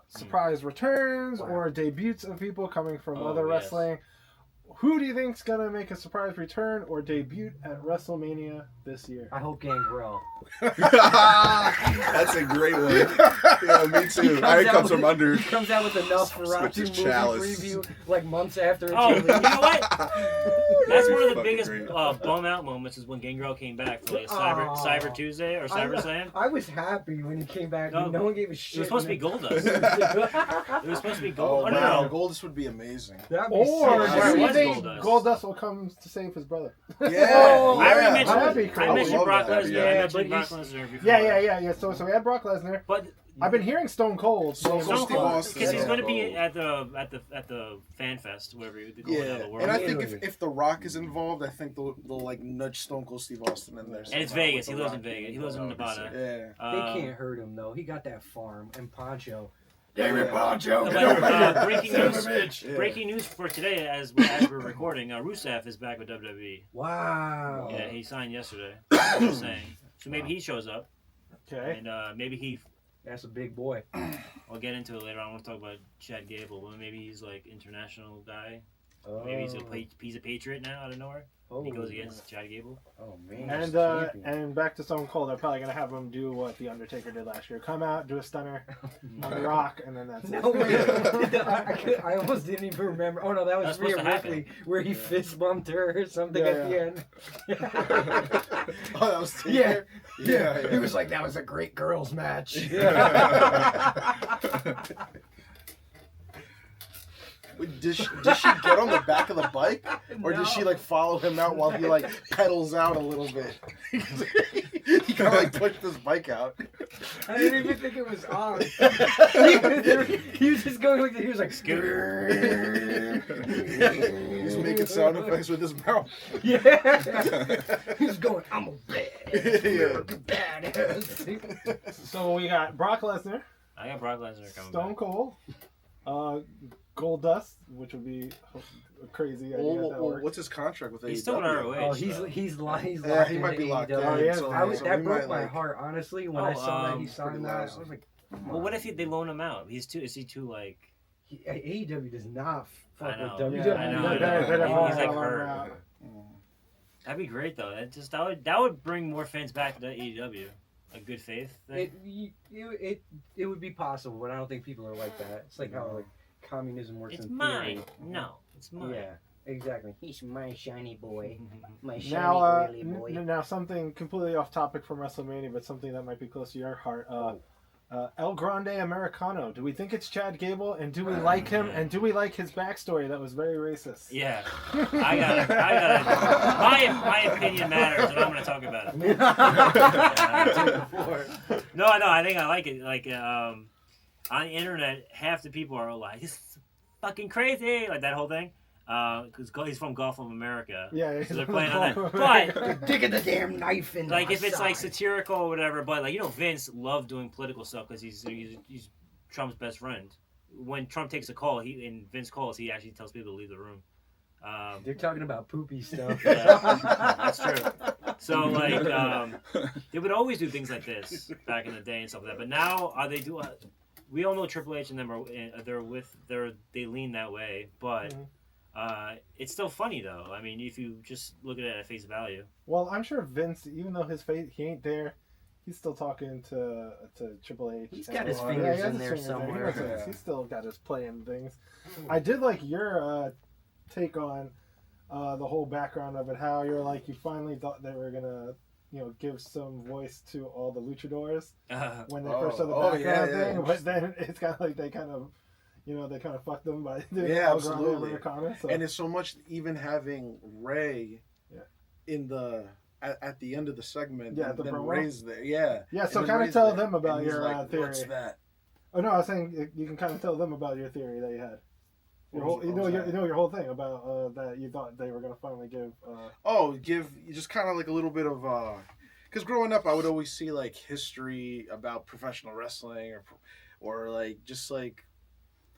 surprise returns or debuts of people coming from Oh, other yes. wrestling. Who do you think's gonna make a surprise return or debut at WrestleMania this year? I hope Gangrel. That's a great one. Yeah, me too. I comes from under. He comes out with enough Switch Ferrati his movie chalice. preview like months after it's Oh, you released. know what? That's one of the Fucking biggest great. bum out moments is when Gangrel came back for like Aw. Cyber Tuesday or Cyber Slam. I was happy when he came back. No, No one gave a It shit. was supposed to be man. Goldust. It was supposed to be Gold. Oh, Oh, no, wow. no. Goldust would be amazing. That'd be Or sick. Yeah, do it you was think Goldust. Goldust will come to save his brother? Yeah. Oh, I already yeah. mentioned, That'd be cool. I mentioned I would Brock love Lesnar. that, I yeah. mentioned But Brock he's- Lesnar before. Yeah. So we had Brock Lesnar. But I've been hearing Stone Cold. Stone saying- Cold Stone Steve Cold, Austin. because he's Yeah. going to be at the fan fest, wherever you go around Yeah, the world. and I think Italy. if The Rock is involved, I think they'll like nudge Stone Cold Steve Austin in there. And it's somehow Vegas. with He The lives Rock in Vegas. He being lives in involved. Nevada. Yeah. They can't hurt him though. He got that farm and Poncho. David Poncho. But, breaking Son of a news! bitch. Yeah. Breaking news for today, as we're recording. Rusev is back with WWE. Wow. Yeah, he signed yesterday. Just saying. So maybe he shows up, Okay. and maybe he. That's a big boy. I'll get into it later. I want to talk about Chad Gable, but maybe he's like international guy. Oh. Maybe he's a Patriot now out of nowhere. Oh. He goes against Chad Gable. Oh man. And he's champion. and back to Stone Cold, they're probably gonna have him do what the Undertaker did last year: come out, do a stunner on the Rock, and then that's No it. way. I almost didn't even remember. Oh no, that was That's supposed Rhea to happen. Ripley where he fist bumped her or something Yeah, at the end. Oh, that was Taker? Yeah. Yeah. He was like, "That was a great girls' match." Wait, did she get on the back of the bike, or did she like follow him out while he like pedals out a little bit? He kind of like pushed his bike out. I didn't even think it was on. He was just going like that. He was like, He's making sound effects with his mouth. yeah. He was going, I'm a badass. Yeah. Badass. So we got Brock Lesnar, I got Brock Lesnar coming Stone back. Cold, Gold Dust, which would be crazy. idea if that worked. What's his contract with AEW? He's still in ROH. Oh, he's locked Yeah, he might be locked in. AEW. Oh, yeah. So, That we broke might, my like, heart, honestly, when I saw that he pretty signed that. I lousy. was like, Well, what if they loan him out? Is he too like? AEW does not fuck I know. with WWE. Yeah, I know. He's like hurt. That'd be great though. That would bring more fans back to AEW. A good faith thing. It would be possible, but I don't think people are like that. It's like how like communism works It's in mine. theory. No, it's mine. Yeah, exactly. He's my shiny boy. My shiny Now, oily boy. now something completely off topic from WrestleMania, but something that might be close to your heart. El Grande Americano. Do we think it's Chad Gable? And do we like him? And do we like his backstory that was very racist? Yeah, I got it. My opinion matters, and I'm going to talk about it. No, I think I like it. Like on the internet, half the people are like, "This is fucking crazy," like that whole thing. Because he's from Gulf of America. Yeah, So they're playing on that. But Digging the damn knife in like my if it's like side. satirical or whatever, but like Vince loved doing political stuff because he's Trump's best friend. When Trump takes a call, and Vince calls, he actually tells people to leave the room. They're talking about poopy stuff. Yeah, that's true. So like they would always do things like this back in the day and stuff like that. But now they do. We all know Triple H and them they lean that way, but. It's still funny though. I mean, if you just look at it at face value. Well, I'm sure Vince, even though his face, he ain't there, he's still talking to Triple H. He's got And- his Yeah, fingers he has in his there fingers somewhere. He Yeah. He's still got his play in things. I did like your take on the whole background of it. How you're like, you finally thought they were gonna, give some voice to all the luchadors when they first saw the background thing. But then it's kind of like they kind of. They kind of fucked them by doing Yeah, El Grande absolutely. Americana, so. And it's so much even having Ray Yeah. in the at the end of the segment. Yeah, and the then promo? Ray's there. Yeah. Yeah, so And then kind of Ray's tell there, them about and he's your like, theory. What's that? Oh no, I was saying you can kind of tell them about your theory that you had. Your whole thing about that you thought they were gonna finally give. Give just kind of like a little bit of because growing up I would always see like history about professional wrestling or like just like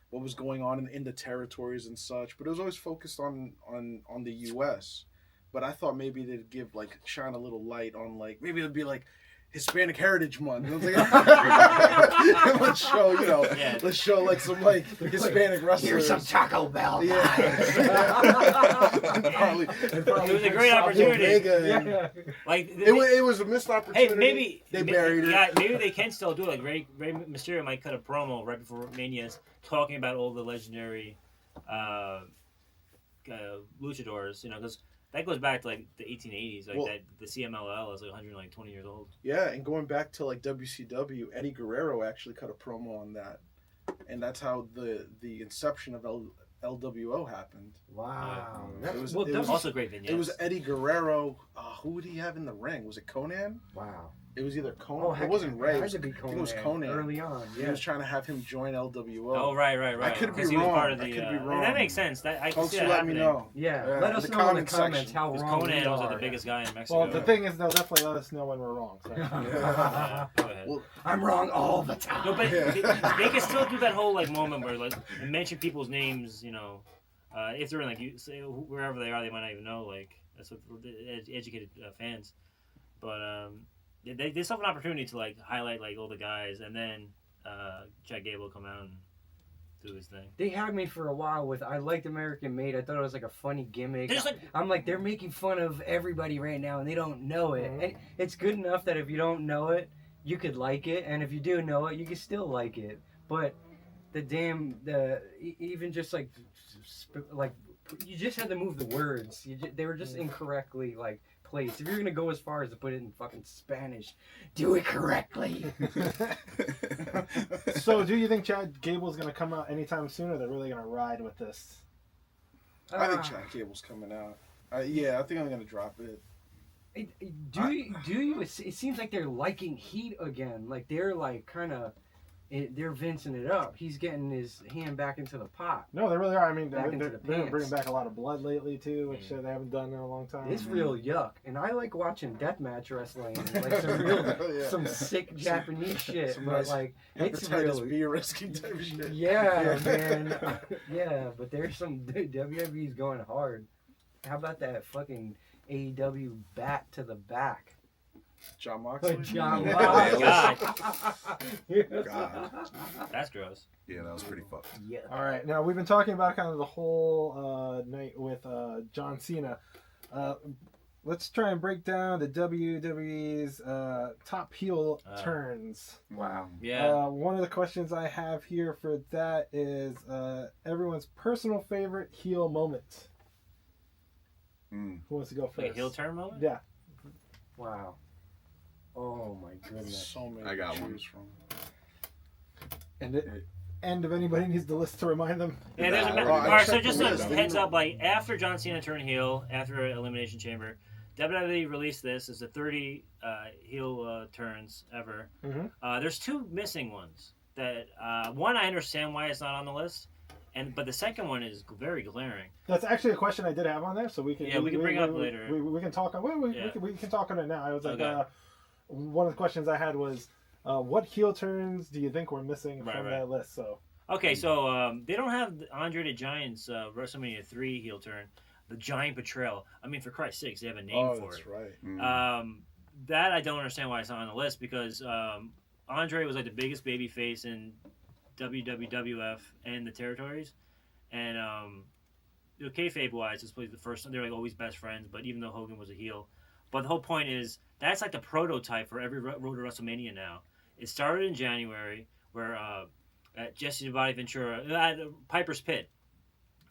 what was going on in the territories and such, but it was always focused on the U.S. But I thought maybe they'd shine a little light on maybe it'd be like Hispanic Heritage Month. And I was like, let's show some Hispanic wrestlers. Here's some Taco Bell. Yeah. It was a great opportunity. Like It was a missed opportunity. hey, maybe they buried it. Yeah, maybe they can still do it. Like Rey Mysterio might cut a promo right before Mania talking about all the legendary luchadors. Because that goes back to the 1880s. That the CMLL is 120 years old. Yeah, and going back to WCW, Eddie Guerrero actually cut a promo on that, and that's how the inception of LWO happened. Wow. It was Also great vignettes. It was Eddie Guerrero. Who would he have in the ring? Was it Conan? Wow. It was either Conan. Oh, it wasn't Ray. It It had was, to be I think it was Conan. early on. He Yeah. was trying to have him join LWO. Oh right. I could be 'Cause he was wrong. part of I the, could be wrong. That makes sense. I can Folks, see you that let happening. me know. Yeah. Yeah, Let us the know in the comment comments section. how Because wrong Conan we was are. the biggest guy in Mexico. Well, the thing is, they'll definitely let us know when we're wrong. So. Go ahead. Well, I'm wrong all the time. No, but they can still do that whole moment where mention people's names. If they're in say wherever they are, they might not even know. That's what educated fans. But they still have an opportunity to highlight all the guys, and then Chad Gable will come out and do his thing. They had me for a while with I liked American Made. I thought it was a funny gimmick. They're just I'm like, they're making fun of everybody right now and they don't know it. And it's good enough that if you don't know it, you could like it, and if you do know it, you can still like it. But even just you just had to move the words. They were just incorrectly placed. If you're gonna go as far as to put it in fucking Spanish, do it correctly. So, do you think Chad Gable's going to come out anytime soon, or they're really going to ride with this? I think Chad Cable's coming out. Yeah, I think I'm gonna drop it. Do you? It seems like they're liking Heat again. Like they're like kind of, they're vincing it up. He's getting his hand back into the pot. No, they really are. I mean, Back into they're the pants. bringing back a lot of blood lately too, which they haven't done in a long time. It's real yuck, and I like watching deathmatch wrestling, like some real, Yeah. some sick Japanese shit. some But nice like, it's Hepatitis real. B risky type shit. Yeah, man. Yeah, but there's some WWE's going hard. How about that fucking AEW bat to the back? John Moxley. John Oh, Moxley. God. That's gross. Yeah, that was pretty fucked. Yeah. All right, now we've been talking about kind of the whole night with John Cena. Let's try and break down the WWE's top heel turns. Wow. Yeah. One of the questions I have here for that is everyone's personal favorite heel moment. Mm. Who wants to go first? Like a heel turn moment? Yeah. Wow. Oh my goodness. So many I got to one. choose from. And if anybody needs the list to remind them. Yeah, there's a Nah, all I right. So checked just the a list. heads up, like after John Cena turned heel, after Elimination Chamber, WWE released this as the 30 heel turns ever. Mhm. There's 2 missing ones. That one I understand why it's not on the list, but the second one is very glaring. That's actually a question I did have on there, so we can We can bring it up later. We can talk on. Yeah. We can talk on it now. I was like, Okay. one of the questions I had was, what heel turns do you think were missing Right, from right. that list? So Okay, so they don't have Andre the Giant's WrestleMania 3 heel turn, the Giant Betrayal. I mean, for Christ's sakes, they have a name for That's it. right. Mm. That I don't understand why it's not on the list because Andre was like the biggest baby face in WWF and the territories, and kayfabe wise, this was the first. They're like always best friends, but even though Hogan was a heel, but the whole point is that's like the prototype for every road to WrestleMania now. It started in January where at Jesse the Body Ventura at Piper's Pit,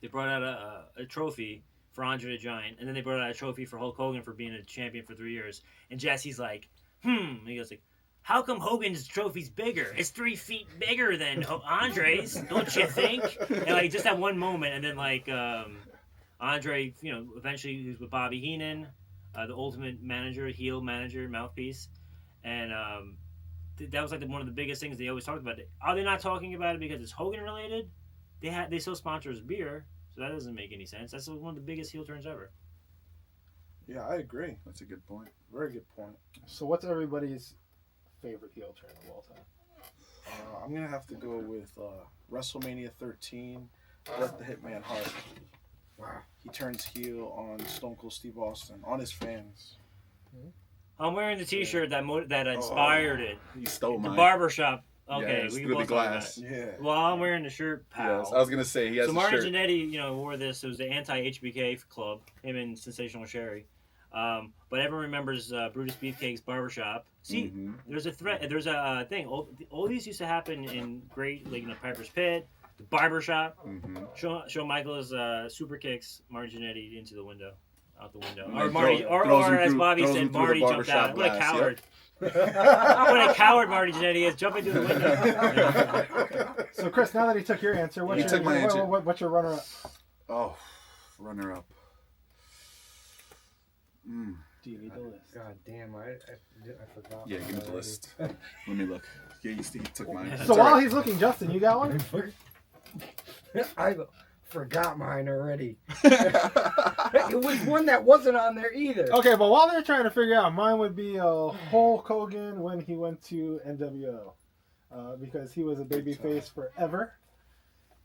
they brought out a trophy for Andre the Giant, and then they brought out a trophy for Hulk Hogan for being a champion for 3 years. And Jesse's like, and he goes like, how come Hogan's trophy's bigger? It's 3 feet bigger than Andre's, don't you think? And like just that one moment, and then like Andre, eventually he was with Bobby Heenan, the Ultimate Manager, heel manager, mouthpiece, and that was like one of the biggest things they always talked about. Are they not talking about it because it's Hogan related? They still sponsor his beer, so that doesn't make any sense. That's one of the biggest heel turns ever. Yeah, I agree. That's a good point. Very good point. So what's everybody's favorite heel turn of all time? I'm gonna have to go with WrestleMania 13, Bret the Hitman Hart. Wow. He turns heel on Stone Cold Steve Austin, on his fans. I'm wearing the T-shirt that inspired it. You stole The mine. barbershop. Okay, Yes, we can through the both talk about glass. it. Yeah. Well, I'm wearing the shirt, pal. Yes, I was gonna say he has So a Martin shirt. Jannetty, wore this. It was the anti-HBK club. Him and Sensational Sherry. But everyone remembers Brutus Beefcake's barbershop. See, Mhm. there's a threat. There's a thing. All these used to happen in great, like Piper's Pit, the barbershop. Mhm. Shawn Michaels super kicks Martin Jannetty into the window, out the window, And or then Marty, throws him as through- Bobby throws said, him through the Marty jumped barbershop out. What a glass, coward! What a coward Marty Jannetty is, jumping through the window. So Chris, now that he took your answer, what's He your took my answer. what's your runner up? Oh, runner up. Mm. Do you need the list? God damn, I forgot. Yeah, mine give me the already. list. Let me look. Yeah, he took mine. It's So all while right. he's looking, Justin, you got one? I forgot mine already. It was one that wasn't on there either. Okay, but while they're trying to figure out, mine would be Hulk Hogan when he went to NWO, because he was a babyface forever.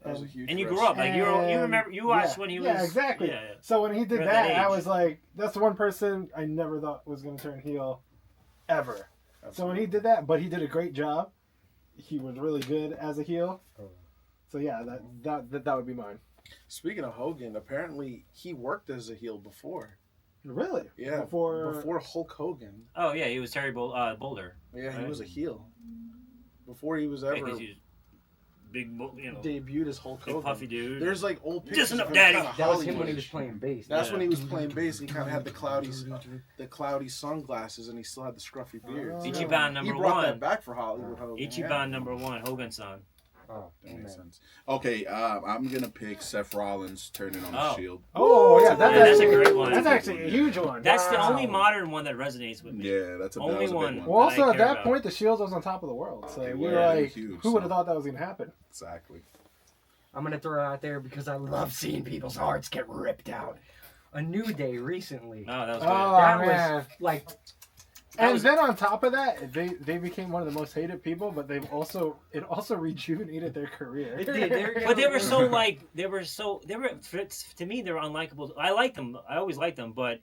That was a huge And you risk. grew up like you remember you watched when he was Yeah, exactly. Yeah, yeah. So when he did You're at that that, I age. was like, that's the one person I never thought was going to turn heel, ever. So when he did that, but he did a great job. He was really good as a heel. So yeah, that would be mine. Speaking of Hogan, apparently he worked as a heel before. Really? Yeah, before Hulk Hogan. Oh yeah, he was Terry Boulder. Yeah, he Right. was a heel before he was ever. Yeah, 'cause he was big, debuted as Hulk big Hogan. puffy dude. There's like old Just pictures enough of him daddy. kinda That was him when he Hollywoodish. was playing bass. That's Yeah. when he was playing bass. He kind of had the cloudy sunglasses, and he still had the scruffy beard. Oh. Ichiban He number brought one. that back for Hollywood Hogan. Ichiban number one. Hogan-san. Oh, That makes amen. sense. Okay, I'm gonna pick Seth Rollins turning on Oh. the Shield. Oh yeah, that's a great one. That's actually a huge one. That's the Wow. only modern one that resonates with me. Yeah, that Only was a one. big Well, also I at care that about. point, the Shield was on top of the world. So They you're were. They were like, huge, who would have so- thought that was gonna happen? Exactly. I'm gonna throw it out there because I love seeing people's hearts get ripped out. A New Day recently. Oh, that was Oh good. That man! was like, And was- then on top of that, they became one of the most hated people, but it also rejuvenated their career. it did. But they were so like to me they were unlikable. I liked them. I always liked them, but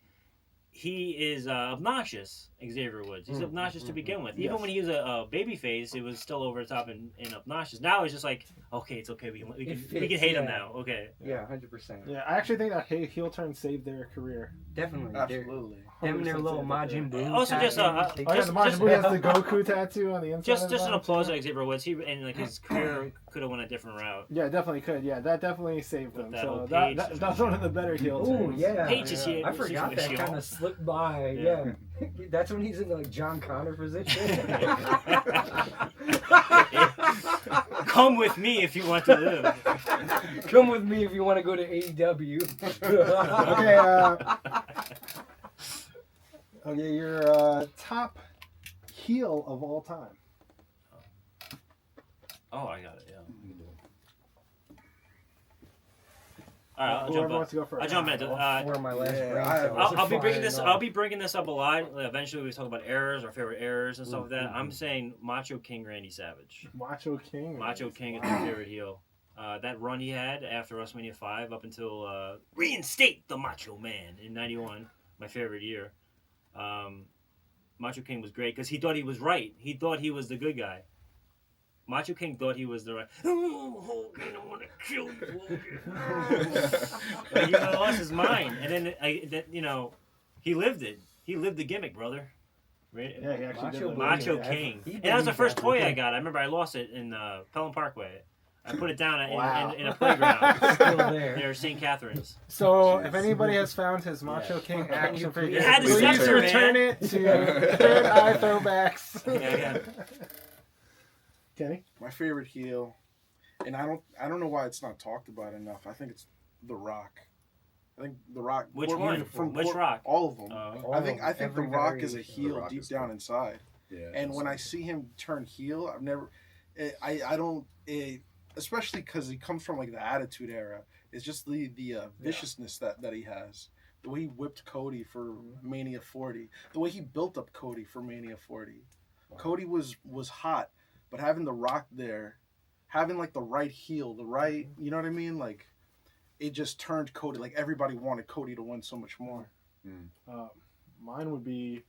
he is obnoxious. Xavier Woods. He's obnoxious to begin with. Even Yes. when he was a baby face, it was still over the top and obnoxious. Now it's just like, okay, it's okay. We can fits, hate him yeah. now. Okay. Yeah, 100%. Yeah, I actually think that heel turn saved their career. Definitely. They're- Absolutely. Them and their 100% little saved their Majin career. Buu. Also, just, tattoo. Oh yeah, the Majin just- Buu has the Goku tattoo on the inside. Just of an that, applause too. to Xavier Woods. His career could have went a different route. Yeah, definitely could. Yeah, that definitely saved With them. that So old that, Page that's one of the better heel Oh turns. yeah. Page is here. I forgot that kind of slipped by. Yeah. That's when he's in like John Connor position. Come with me if you want to live. Come with me if you want to go to AEW. Okay, your top heel of all time. Oh, I got it. Yeah. All right, I'll Whoever jump wants up. to go first. I'll jump in. Before my last Yeah, brain I- cells I'll be are bringing this. firing I'll up. be bringing this up a lot. Eventually, we talk about errors, our favorite errors, and stuff like that. I'm saying Macho King Randy Savage. Macho King. Macho King is my favorite heel. That run he had after WrestleMania 5 up until reinstate the Macho Man in '91, my favorite year. Macho King was great because he thought he was right. He thought he was the good guy. Macho King thought he was the right. Oh, Hogan, I want to kill you. Like, he lost his mind, and then he lived it. He lived the gimmick, brother. Right? Yeah, he actually did. Macho live Macho it. King. He And that was the believed first toy I everything. got. I remember I lost it in Pelham Parkway. I put it down Wow. in a playground Still there. near St. Catharines. So, Jeez. if anybody has found his Macho Yeah. King Can action you figure, please- It had the please scepter, return man. it to Third Eye Throwbacks. Yeah. Kenny? My favorite heel, and I don't know why it's not talked about enough. I think it's The Rock. I think The Rock. Which Puerto- one? From Which Puerto- Rock? All of them. All I of think them. The Every Rock is a variation. heel The Rock deep is down good. inside. Yeah. And when I that's- see him turn heel, I've never, I don't, especially because he comes from like the Attitude Era. It's just the viciousness that he has. The way he whipped Cody for Mania 40. The way he built up Cody for Mania 40. Cody was hot, but having The Rock there, having like the right heel, the right, you know what I mean? Like, it just turned Cody. Like everybody wanted Cody to win so much more. Mine would be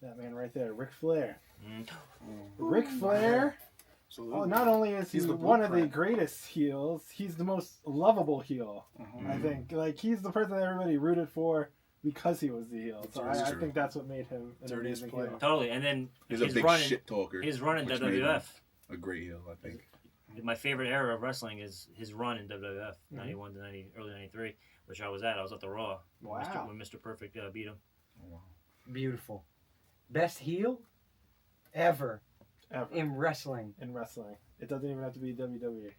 that man right there, Ric Flair. Mm. Ric Flair. Absolutely. Oh, not only is he He's the one of the blueprint. greatest heels, he's the most lovable heel. Mhm. I think. Like, he's the person that everybody rooted for because he was the heel. So That's I true. think that's what made him an Dirtiest amazing player. heel. Totally. And then He's a his big run, shit talker. his run in which made him WWF. a great heel, I think. My favorite era of wrestling is his run in WWF, Mhm. 91 to early 93, which I was at. I was at the Raw Wow. when Mr. Perfect beat him. Oh, wow. Beautiful. Best heel ever Ever in wrestling. in wrestling. It doesn't even have to be WWE.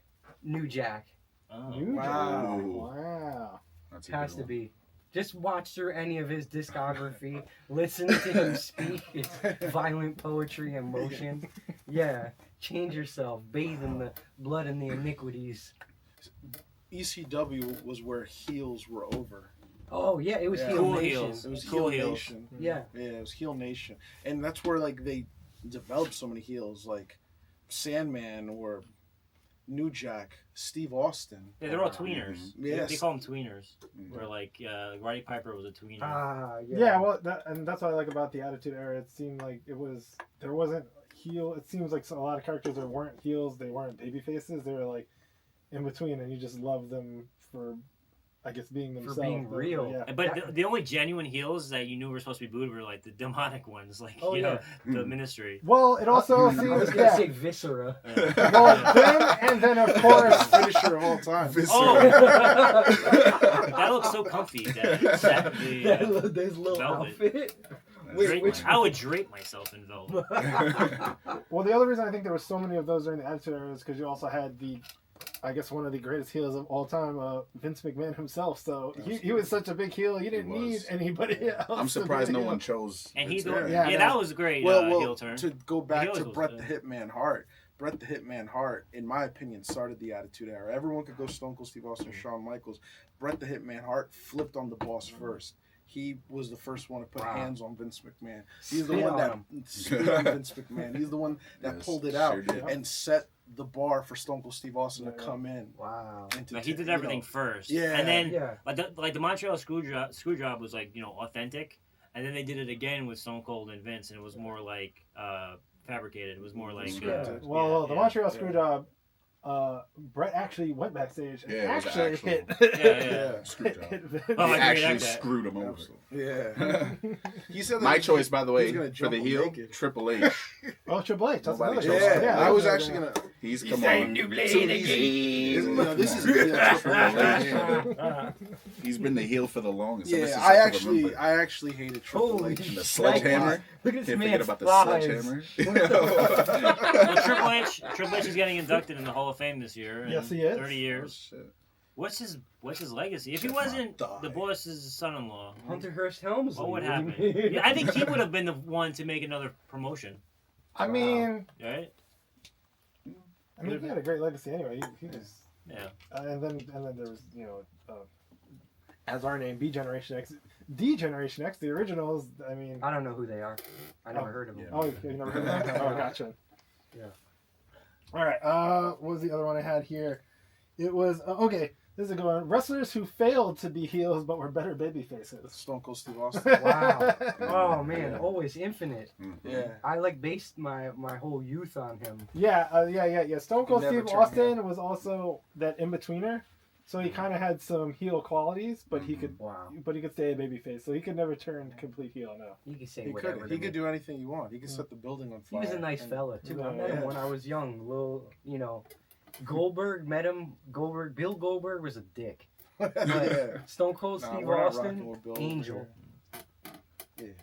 New Jack. Oh. New Wow. Jack. Wow. That's a Has good to one. be. Just watch through any of his discography. Listen to him speak. It's violent poetry and motion. Yeah. Change yourself. Bathe in the blood and the iniquities. ECW was where heels were over. Oh, yeah. It was Yeah. heel Cool nation. heels. It was Cool heel heels. nation. Yeah. Yeah, it was heel nation, and that's where like they developed so many heels, like Sandman or New Jack, Steve Austin. Yeah, they're all tweeners. Yes. They call them tweeners. Mhm. Where like Roddy Piper was a tweener. Ah, yeah. Yeah, well, and that's what I like about the Attitude Era. It seemed like there wasn't heel. It seems like a lot of characters that weren't heels. They weren't baby faces. They were like in between, and you just love them for I guess being themselves. being but, real. Yeah. But the only genuine heels that you knew were supposed to be booed were like the demonic ones, like Oh, you know, yeah. the ministry. Well, it also I seems was gonna say Viscera. well, them, and then of course, Finisher of all time. Oh, Viscera. that looks so comfy. That This little velvet. outfit. I would drape myself in velvet. well, the other reason I think there was so many of those during the Attitude Era is because you also had I guess one of the greatest heels of all time, Vince McMahon himself. So he was such a big heel, he didn't need anybody else. I'm surprised no one chose. And he, Vince yeah, McMahon. that was a great Well, heel turn. to go back He to was Bret the Hitman Hart. Bret the Hitman Hart, in my opinion, started the Attitude Era. Everyone could go Stone Cold Steve Austin, Shawn Michaels. Bret the Hitman Hart flipped on the boss first. He was the first one to put hands on Vince McMahon. He's the one that spit on Vince McMahon. He's the one that pulled it out and set the bar for Stone Cold Steve Austin to come in. Wow. He did everything first. Yeah. And then like the Montreal Screwjob was like, you know, authentic. And then they did it again with Stone Cold and Vince, and it was more like fabricated. It was more like the Montreal Screwjob. Bret actually went backstage and actually hit. Screwjob. hit Vince. Oh, He I agree actually with that. screwed him over. Yeah. He said that My choice, by the way, gonna for jump the him heel, naked. Triple H. Oh, Triple H. That's Nobody another chose choice. Yeah, I was actually gonna. He's come on. This is Triple H. He's been the heel for the longest. ever Yeah, since I can remember. actually hated Triple Holy H. And the sledgehammer. Look at this Can't forget man's about the thighs. sledgehammer. Well, Triple H is getting inducted in the Hall of Fame this year. Yes, in he is. 30 years. Oh, shit. What's his legacy? If he wasn't the boss's son-in-law, Hunter Hearst Helmsley. what would do you happen? mean? Yeah, I think he would have been the one to make another promotion, I mean, right? he had a great legacy anyway. He was. Yeah. And then there was, you know, as our name, B Generation X, D Generation X, the originals. I mean, I don't know who they are. I never heard of them. oh, you never heard of that? Oh, gotcha. Yeah. All right. What was the other one I had here? It was okay. This is a good one. Wrestlers who failed to be heels but were better baby faces. Stone Cold Steve Austin. Wow. Oh man, always Infinite. Yeah. I like based my whole youth on him. Yeah. Stone Cold Never Steve turned Austin was also that in betweener, so he kind of had some heel qualities, but he could stay a baby face, so he could never turn complete heel. No. You can say He whatever. could. to He could me. do anything you want. He could set the building on He fire. was a nice fella too. I met him Yeah. when I was young. Little, you know, Goldberg met him. Bill Goldberg was a dick. Yeah. Stone Cold Nah, Steve we're not Austin, rocking with Bill over Angel. here.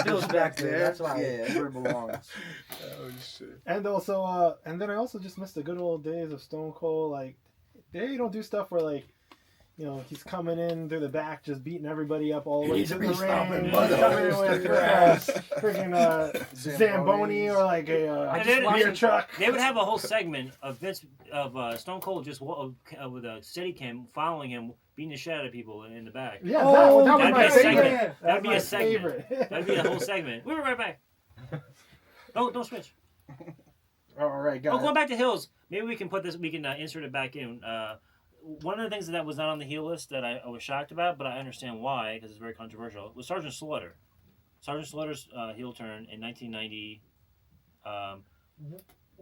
Bill's back there. That's why. Yeah, that's where it belongs. Oh shit. And also, and then I also just missed the good old days of Stone Cold. Like, they don't do stuff where like, you know, he's coming in through the back, just beating everybody up all the way to the ring. He's coming in with freaking Zamboni or like a beer truck. They would have a whole segment of Stone Cold just with a Steadicam following him, beating the shit out of people in the back. Yeah, that was that'd my be a segment. favorite. That'd be a my segment. favorite. That'd be a whole segment. We'll be right back. Don't switch. All right, guys. Oh, going back to Hills. Maybe we can put this. We can insert it back in. One of the things that was not on the heel list that I was shocked about, but I understand why because it's very controversial, was Sergeant Slaughter. Sergeant Slaughter's heel turn in 1990.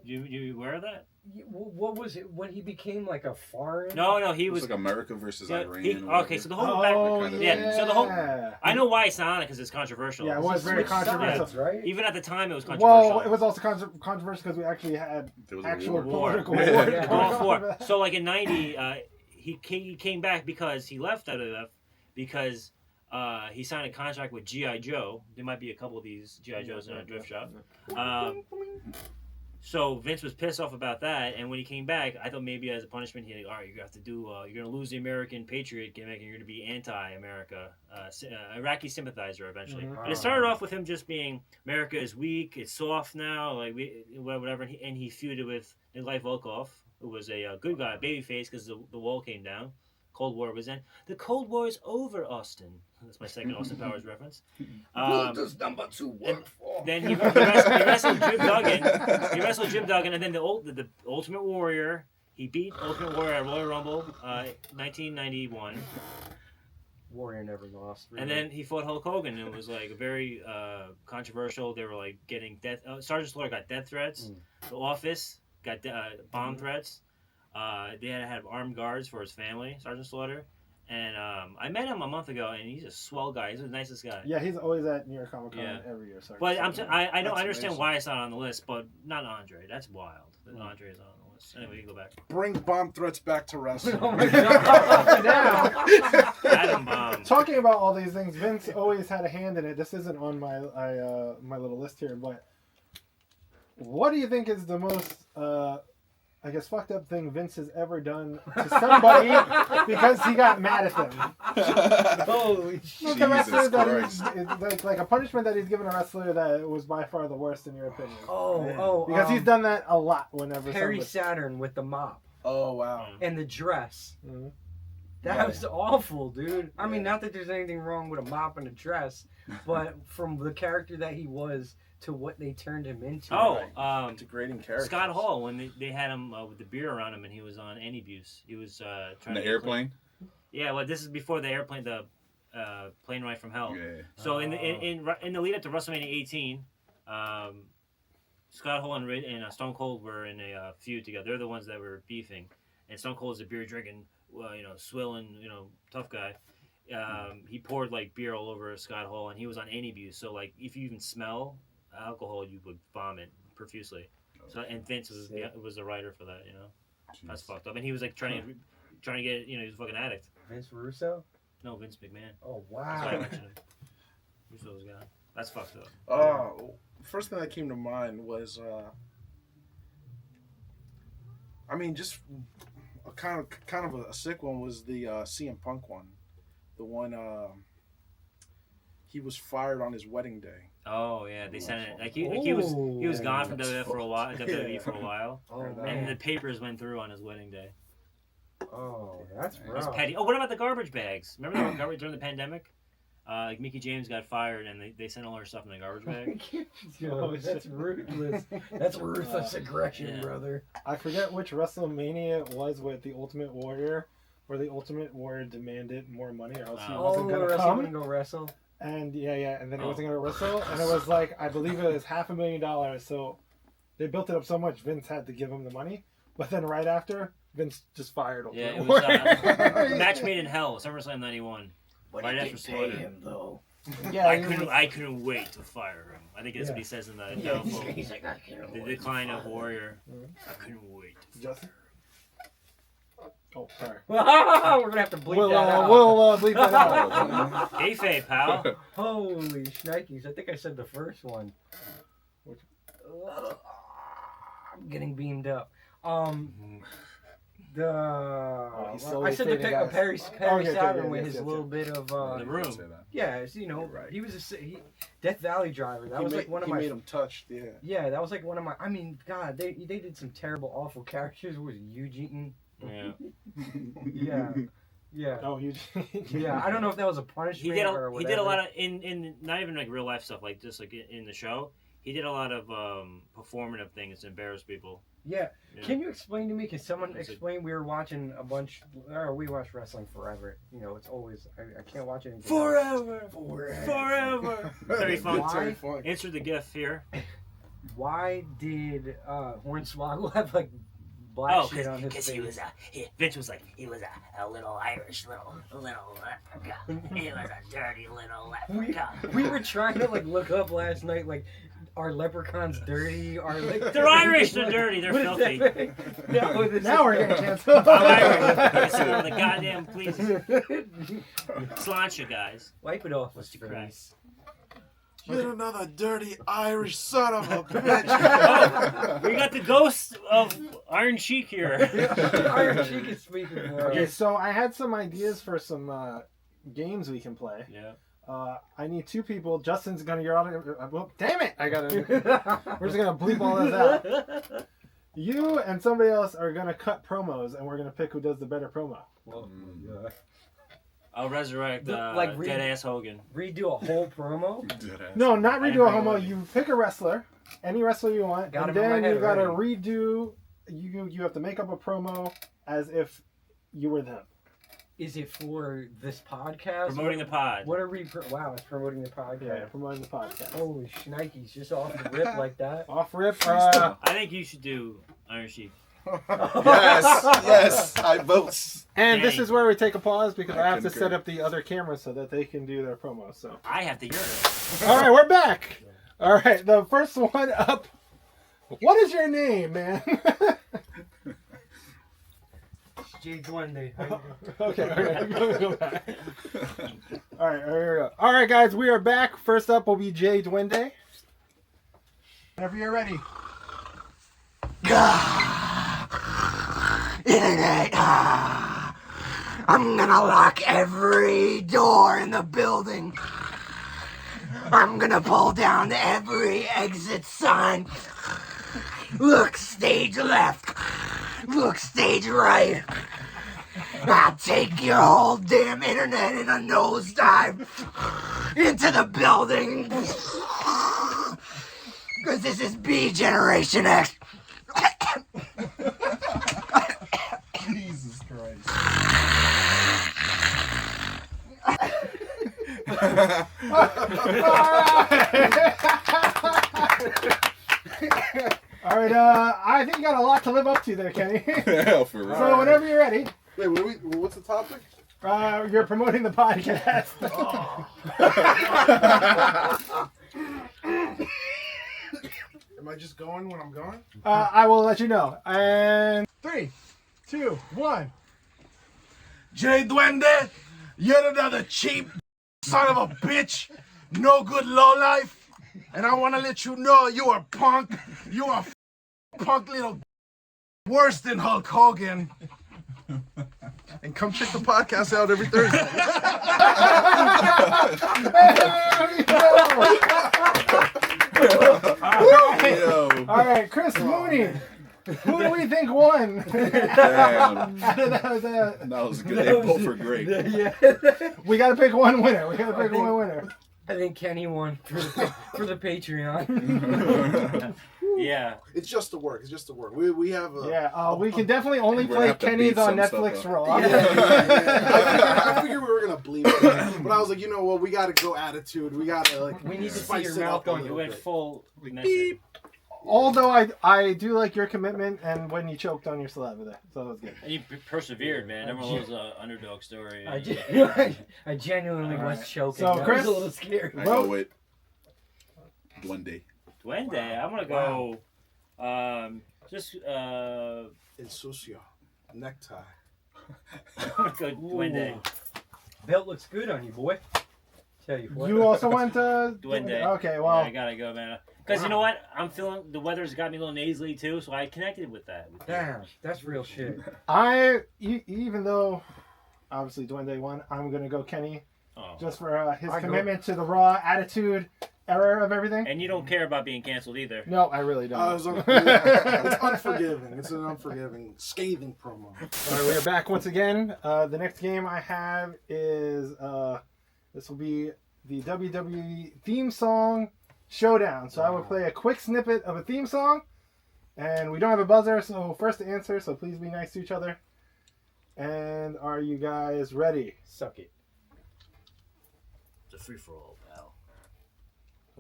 You aware of that? What was it when he became like a foreign? No, he It was was like America versus Iran. okay, so the whole yeah. so the whole I know why it's not on it because it's controversial. Yeah, it was very controversial. Sides, right? Even at the time, it was controversial. Well, it was also controversial because we actually had There was a actual war. political Yeah. war. Yeah. going All on four. over that. So like in 90, he came back because he left WWF because he signed a contract with G.I. Joe. There might be a couple of these G.I. Joes in our drift shop. So Vince was pissed off about that, and when he came back, I thought maybe as a punishment, he'd like, all right, you have to do, you're going to lose the American Patriot gimmick, and you're going to be anti-America, Iraqi sympathizer eventually. Mhm. And it started off with him just being, America is weak, it's soft now, like whatever, and he feuded with Nikolai Volkov, who was a good guy, babyface, because the wall came down. Cold War was in. The Cold War is over, Austin. That's my second Austin Powers reference. What does number 2 work for? Then he wrestled Jim Duggan. He wrestled Jim Duggan, and then the Ultimate Warrior. He beat Ultimate Warrior at Royal Rumble, 1991. Warrior never lost. Really. And then he fought Hulk Hogan, and it was like very controversial. They were like getting death. Sergeant Slaughter got death threats. The Office got bomb threats. They had to have armed guards for his family, Sergeant Slaughter. And I met him a month ago, and he's a swell guy. He's the nicest guy. Yeah, he's always at New York Comic Con Yeah. every year. Sorry. But I don't That's understand amazing. why it's not on the list, but not Andre. That's wild. That Andre is not on the list. Anyway, you go back. Bring bomb threats back to wrestling. Oh my god! Now. Adam Bomb. Talking about all these things, Vince always had a hand in it. This isn't on my my little list here, but what do you think is the most I guess fucked up thing Vince has ever done to somebody because he got mad at them? Holy shit! Like a wrestler Christ. like a punishment that he's given a wrestler that was by far the worst in your opinion. Oh, Because he's done that a lot whenever Perry somebody... Saturn with the mop Oh wow. and the dress. Mhm. That was awful, dude. I mean, not that there's anything wrong with a mop and a dress, but from the character that he was to what they turned him into. Degrading character. Scott Hall, when they had him with the beer around him and he was on Antabuse. He was trying In the to get airplane. Yeah, well, this is before the airplane, the plane ride from hell. Yeah. So in the lead up to WrestleMania 18, Scott Hall and Stone Cold were in a feud together. They're the ones that were beefing, and Stone Cold's a beer drinking, swilling, tough guy. He poured like beer all over Scott Hall, and he was on Antabuse. So like, if you even smell alcohol, you would vomit profusely. So and Vince was the writer for that. That's fucked up. And he was like trying to get he was a fucking addict. Vince Russo? No, Vince McMahon. Oh, That's why I wow. mentioned him. Russo's guy. That's fucked up. First thing that came to mind was, just a kind of a sick one was the CM Punk one, the one he was fired on his wedding day. Oh yeah, they sent it like he was gone from WWE for a while. WWE for a while, Oh, and man. the papers went through on his wedding day. Oh, that's It was rough. petty. Oh, what about the garbage bags? Remember the garbage during the pandemic? Like Mickey James got fired, and they sent all her stuff in a garbage bag. Yo, that's ruthless. That's ruthless aggression, Yeah. brother. I forget which WrestleMania it was with the Ultimate Warrior, where the Ultimate Warrior demanded more money or else he Oh, wasn't gonna wrestle come. and go wrestle. And and then he Oh. wasn't gonna wrestle, and it was like I believe it was $500,000. So they built it up so much, Vince had to give him the money. But then right after, Vince just fired Yeah, Ultimate it was Warrior. match made in hell, SummerSlam '91. But Right he after did Slaughter. pay him, though. Yeah, I couldn't wait to fire him. I think that's what he says in the Yeah, downfall. he's like, I can't The wait to decline of fire Warrior. Mhm. I couldn't wait. Justin. Oh, sorry. We're gonna have to bleep We'll that out. bleep that out. Kayfabe, pal. Holy shnikes! I think I said the first one. Which- I'm getting beamed up. he's I slowly said the fading pick out. of Perry Okay, Saturn with yes, his yes, little yes. bit of The room. Say that. yeah, it's, Right. he was Death Valley Driver. That was like one of he my made him touched. Yeah. yeah, that was like one of my. I mean, God, they did some terrible, awful characters. Was Eugene? Yeah. Yeah, yeah, Oh, you. yeah. I don't know if that was a punishment or He whatever. did a lot of in not even like real life stuff, like just like in the show. He did a lot of performative things to embarrass people. Yeah. Yeah. Can you explain to me? Can someone It's a- explain? We were watching a bunch. Or we watch wrestling forever. It's always. I can't watch anything. else. Forever. Forever. Terry Funk. Why? Funk. Answer the gift here. Why did Hornswoggle have like black Oh, shit on his because face? he was Vince was like he was a little Irish little leprechaun. He was a dirty little leprechaun. We were trying to like look up last night like. Are leprechauns dirty? Are like They're Irish. They're dirty. They're What does filthy. that mean? No, this Now is- we're getting canceled. I'm Irish. It's one of the goddamn please. Sláinte, guys. Wipe it off, What's Mr. the Grace. You're another dirty Irish son of a bitch. We got the ghost of Iron Sheik here. Iron Sheik is speaking for Okay, us. so I had some ideas for some games we can play. Yeah. I need two people. Justin's gonna. You're out. Well, damn it! I gotta. We're just gonna bleep all this out. You and somebody else are gonna cut promos, and we're gonna pick who does the better promo. I'll resurrect Like dead ass Hogan. Redo a whole promo. Deadass. No, not I redo a agree homo. with you. You pick a wrestler, any wrestler you want, Got and him in my then head you gotta already. redo. You have to make up a promo as if you were them. Is it for this podcast? Promoting the pod. What are we? Wow, it's promoting the podcast. Yeah, promoting the podcast. Holy shnikes, just off the rip like that. Off rip. I think you should do Iron Sheik. Yes, I vote. And this Dang. is where we take a pause because I have to concur. set up the other camera so that they can do their promo. So, I have to hear all right, we're back. All right, the first one up. What is your name, man? Jay Duende. Okay, all right, go back. All right, here we go. All right, guys, we are back. First up will be Jay Duende. Whenever you're ready. Internet. I'm gonna lock every door in the building. I'm gonna pull down every exit sign. Look stage left. Look stage right. I'll take your whole damn internet in a nosedive into the building. Because this is B Generation X. Jesus Christ. All right, I think you got a lot to live up to there, Kenny. Yeah, for real. So whenever you're ready, Wait, what's the topic? you're promoting the podcast. Am I just going when I'm going? I will let you know. And 3, 2, 1. Jay Duende, you're another cheap son of a bitch, no good lowlife, and I want to let you know you are punk. You are punk little worse than Hulk Hogan. And come check the podcast out every Thursday. Yo. All right, Chris Mooney. Who do we think won? Damn. That That was good. They both were great. Yeah. we got to pick one winner. We got to pick one winner. I think Kenny won for the Patreon. Yeah. It's just the work. It's just the work. We have a. Yeah, we can definitely only We're gonna play have to Kenny's beat on some stuff Netflix up. Raw. I figured we were gonna bleep it, but I was like, you know what? We gotta go attitude. We gotta like. We need to see spice your it mouth up a going. You little went bit. full message. Although I do like your commitment and when you choked on your saliva there, so that was good. And you persevered, man. Everyone loves an underdog story. I genuinely was right. choking. So, I Chris- was a little scared. I go with Duende. Duende. I'm gonna go. Just El sucio, necktie. I'm gonna go Duende. Belt looks good on you, boy. Tell you what. You also went to Duende. Okay, Yeah, well, I gotta go, man. Because you know what? I'm feeling the weather's got me a little nasally too, so I connected with that. Damn, that's real shit. even though obviously Duende won, I'm gonna go Kenny Oh. just for his I go- commitment to the Raw attitude era of everything. And you don't care about being canceled either. No, I really don't. It's unforgiving. It's an unforgiving, scathing promo. All right, we are back once again. The next game I have is this will be the WWE theme song showdown. So I will play a quick snippet of a theme song, and we don't have a buzzer, so first to answer. So please be nice to each other. And are you guys ready? Suck it. It's a free for all, pal.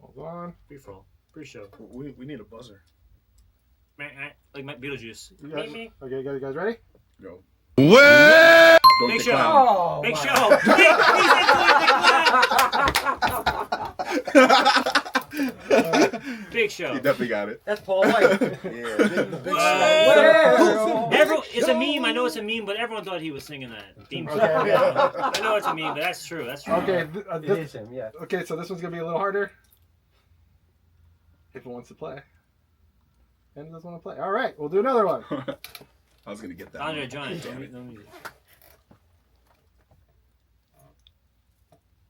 Hold on. Free for all. Pre-show. We need a buzzer. Like my Beetlejuice. You guys, okay, you guys ready? Go. What? Don't Big decline. show. Oh, Big my- show. Big show. You definitely got it. That's Paul White. It's a meme. I know it's a meme, but everyone thought he was singing that theme song. Okay. I know it's a meme, but that's true. That's true. Okay. It is him, yeah. Okay, so this one's gonna be a little harder. If it wants to play. And it doesn't want to play. All right, we'll do another one. I was gonna get that. Andre one. Giant. Damn it.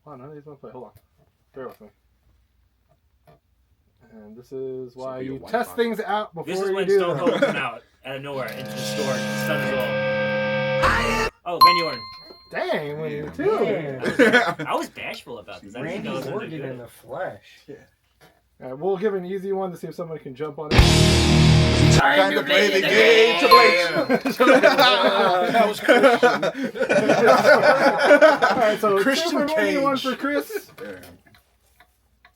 Oh, none of these want to play. Hold on. Bear with me. And this is why be a you Wi-Fi. test things out before This is you when do Stone them. Cold came out of nowhere into the store and stunned us all. Oh, Randy Orton. Dang, we Yeah. do. Damn. I was bashful about this. I didn't Randy know it was gonna Orton do in good. the flesh. All right, we'll give an easy one to see if somebody can jump on it. Time to play the game. That was Christian. All right, so Christian two for me, Cage. one for Chris. Damn.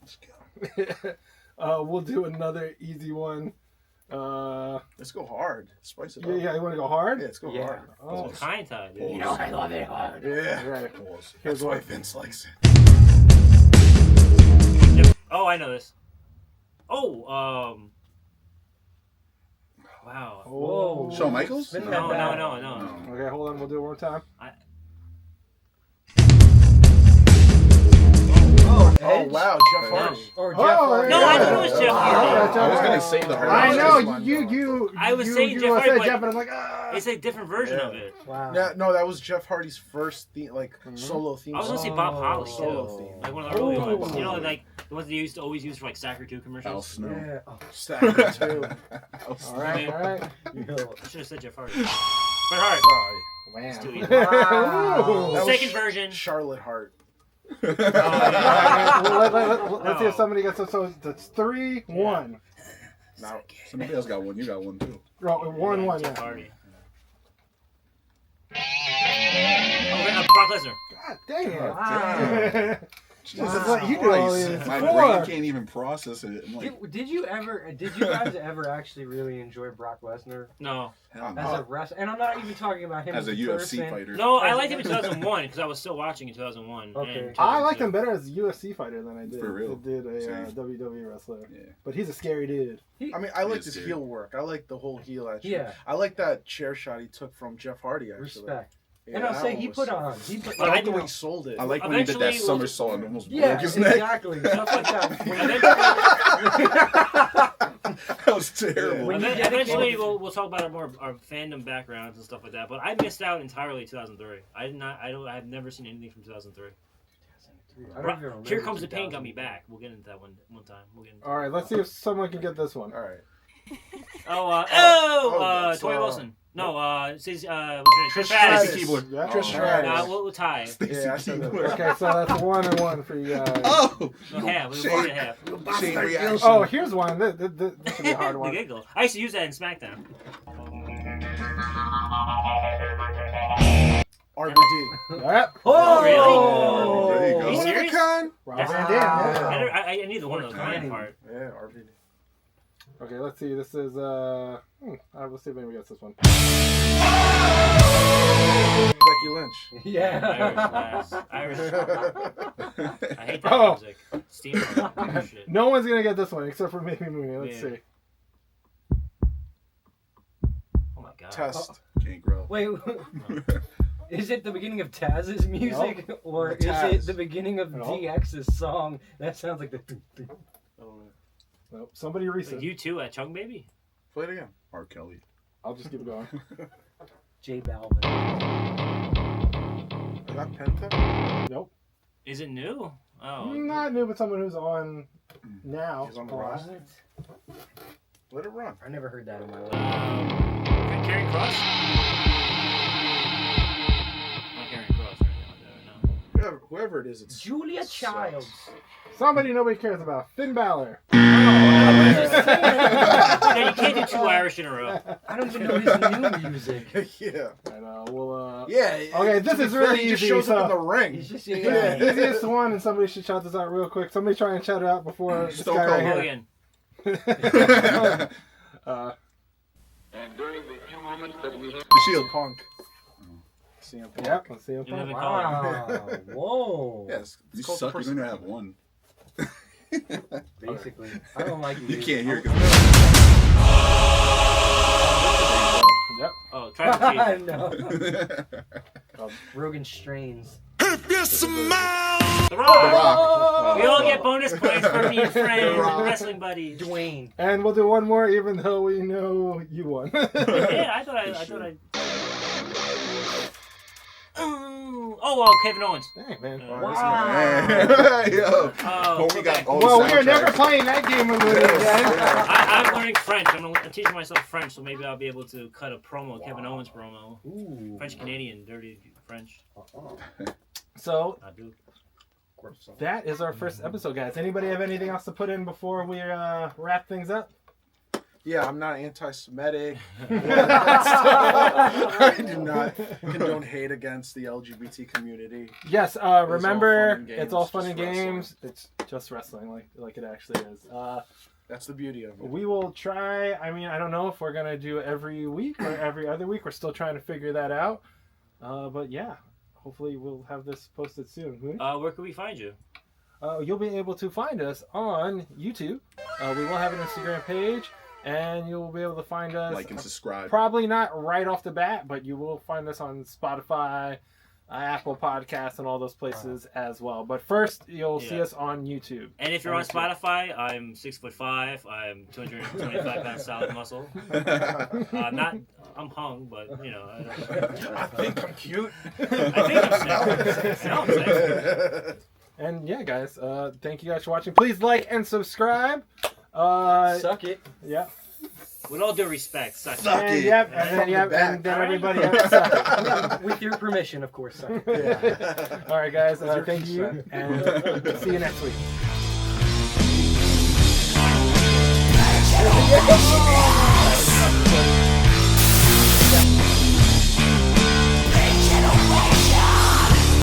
Let's go. We'll do another easy one. Let's go hard. Spice it Yeah, up. yeah. You want to go hard? Yeah, let's go Yeah. hard. Oh, Kind time, dude. Pause. You know I love it hard. Yeah. right. Pause. Here's That's why one. Vince likes it. Oh, I know this. Oh, wow. Oh. Shawn Michaels? Spin that No, back. no. Okay, hold on. We'll do it one more time. Oh Edge? wow, Jeff Hardy. Or Oh, Jeff Hardy. No, I thought it was Jeff Hardy. Yeah, I was Hardy. gonna say the Hardy. I know Hardy. you. I was you, saying you Jeff Hardy, said but- Jeff, and I'm like, ah. It's a different version of it. Wow. Yeah, no, that was Jeff Hardy's first theme, like solo theme. I was gonna say song. Bob Holly Solo too. theme. Like one of the early Oh. ones. You know, like the ones they used to always use for like Soccer 2 Al commercials. Snow. Yeah. Oh, Stack it too. Al Snow. All right. yo. I should have said Jeff Hardy. Bret Hart. Wow. Let's do it. Wow. That was Second version. Charlotte Hart. All right, let's see No. if somebody gets it. So it's 3-1. Now, Somebody else got one. You got one too. Oh, 1-1. Jeff Yeah. Hardy. Brock Lesnar. God damn. Wow. Jesus, Wow. what you do all these My for? brain can't even process it. I'm like, Did you guys ever actually really enjoy Brock Lesnar No. hell as no. a wrestler? And I'm not even talking about him As a UFC person. fighter. No, I liked him in 2001 because I was still watching in 2001. Okay. and I liked 2002. him better as a UFC fighter than I did. For real. Did a Same. WWE wrestler. Yeah. But he's a scary dude. I mean, I liked Yes, his dude. heel work. I like the whole heel action. Yeah. I like that chair shot he took from Jeff Hardy. Actually, Respect. Yeah, And I'll that say one he was put sick. on. I like the way he sold it. I like when he did that Eventually, we'll- somersault and almost Yeah, broke his neck. exactly. Stuff like that. That was terrible. When you get Eventually, it- we'll talk about our fandom backgrounds and stuff like that. But I missed out entirely 2003. I've never seen anything from 2003. I don't even remember Here Comes the Pain got me 2000. back. We'll get into that one time. We'll get into All right, let's see if someone can get this one. All right. Toy that's, Wilson. No, it says, what's her name? Trish Stratus. Stratus. keyboard. Yeah. Trish Stratus. We'll tie. Yeah, I said that. Okay, so that's 1-1 for you guys. Oh! No, half. We'll Shane- get half. Chain reaction. Oh, here's one. This should be a hard The one. giggle. I used to use that in SmackDown. RVD. Yep. Oh, really? There you go. Are you One of a serious? kind. Rob That's- Van Dam. Yeah. I neither one of those. Mine part. Yeah, RVD. Okay, let's see. This is we'll see if maybe we get this one. Becky Lynch. Yeah. Irish. I hate that Oh. music. Steam shit. No one's gonna get this one except for maybe me. Let's Yeah. see. Oh my god. Test. Can't grow. Wait, is it the beginning of Taz's music, or is Taz. it the beginning of No. DX's song? That sounds like the. Nope. Somebody recent. You too at Chung Baby? Play it again. R. Kelly. I'll just keep going. J Balvin. Is that Penta? Nope. Is it new? Oh. Not new, but someone who's on now. He's on the roster. Let it run. I never heard that in my life. Karen Cross? Not Karen Cross or anything like that, no. Whoever it is, it's Julia Childs. Somebody nobody cares about. Finn Balor. No, you can't do two Irish in a row. I don't even know his new music. yeah. And we'll Yeah. Okay, this to be is fair, really he just easy, shows up so- in the ring. He's just yeah, easiest one, and somebody should shout this out real quick. Somebody try and shout it out before this Stone guy Cold right Hogan. here. And during the few moments that we have, The Shield. Punk. CM Punk. Yep, let's see him. You live in Wow. Whoa. Yes. You It's called suck. the You're gonna have one. Basically. I don't like You music. can't hear. Yep. Oh, Tribal I Chief. know. Rogan Strains. The Rock. We all get bonus points for being friends and wrestling buddies. Dwayne. And we'll do one more, even though we know you won. Yeah, I thought I. Oh, Kevin Owens. Dang, man. Wow. Yo. Oh, Homie got all Well, the we are never soundtracks. playing that game with it again. I'm learning French. I'm teaching myself French, so maybe I'll be able to cut a promo, Kevin Owens promo. Ooh. French Canadian, dirty French. So I do. that is our first episode, guys. Anybody have anything else to put in before we wrap things up? Yeah, I'm not anti-Semitic. I do not condone hate against the LGBT community. Yes, all remember, fun and it's all fun games, and just games. It's just wrestling, like it actually is. That's the beauty of it. We will try. I mean, I don't know if we're gonna do it every week or every other week. We're still trying to figure that out. But yeah, hopefully we'll have this posted soon. Where can we find you? You'll be able to find us on YouTube. We will have an Instagram page, and you'll be able to find us. Like and subscribe. Probably not right off the bat, but you will find us on Spotify, Apple Podcasts, and all those places as well. But first, you'll see us on YouTube. And if you're on Spotify, I'm 6'5". I'm 225 pounds solid muscle. I'm hung, but you know. I think I'm cute. I think I'm sexy. No, I'm sexy. And yeah, guys, thank you guys for watching. Please like and subscribe. Suck it. Yeah. With all due respect, suck And, it. yep, and then everybody else suck it. With your permission, of course. Suck it. Yeah. All right, guys. Thank you, and see you next week.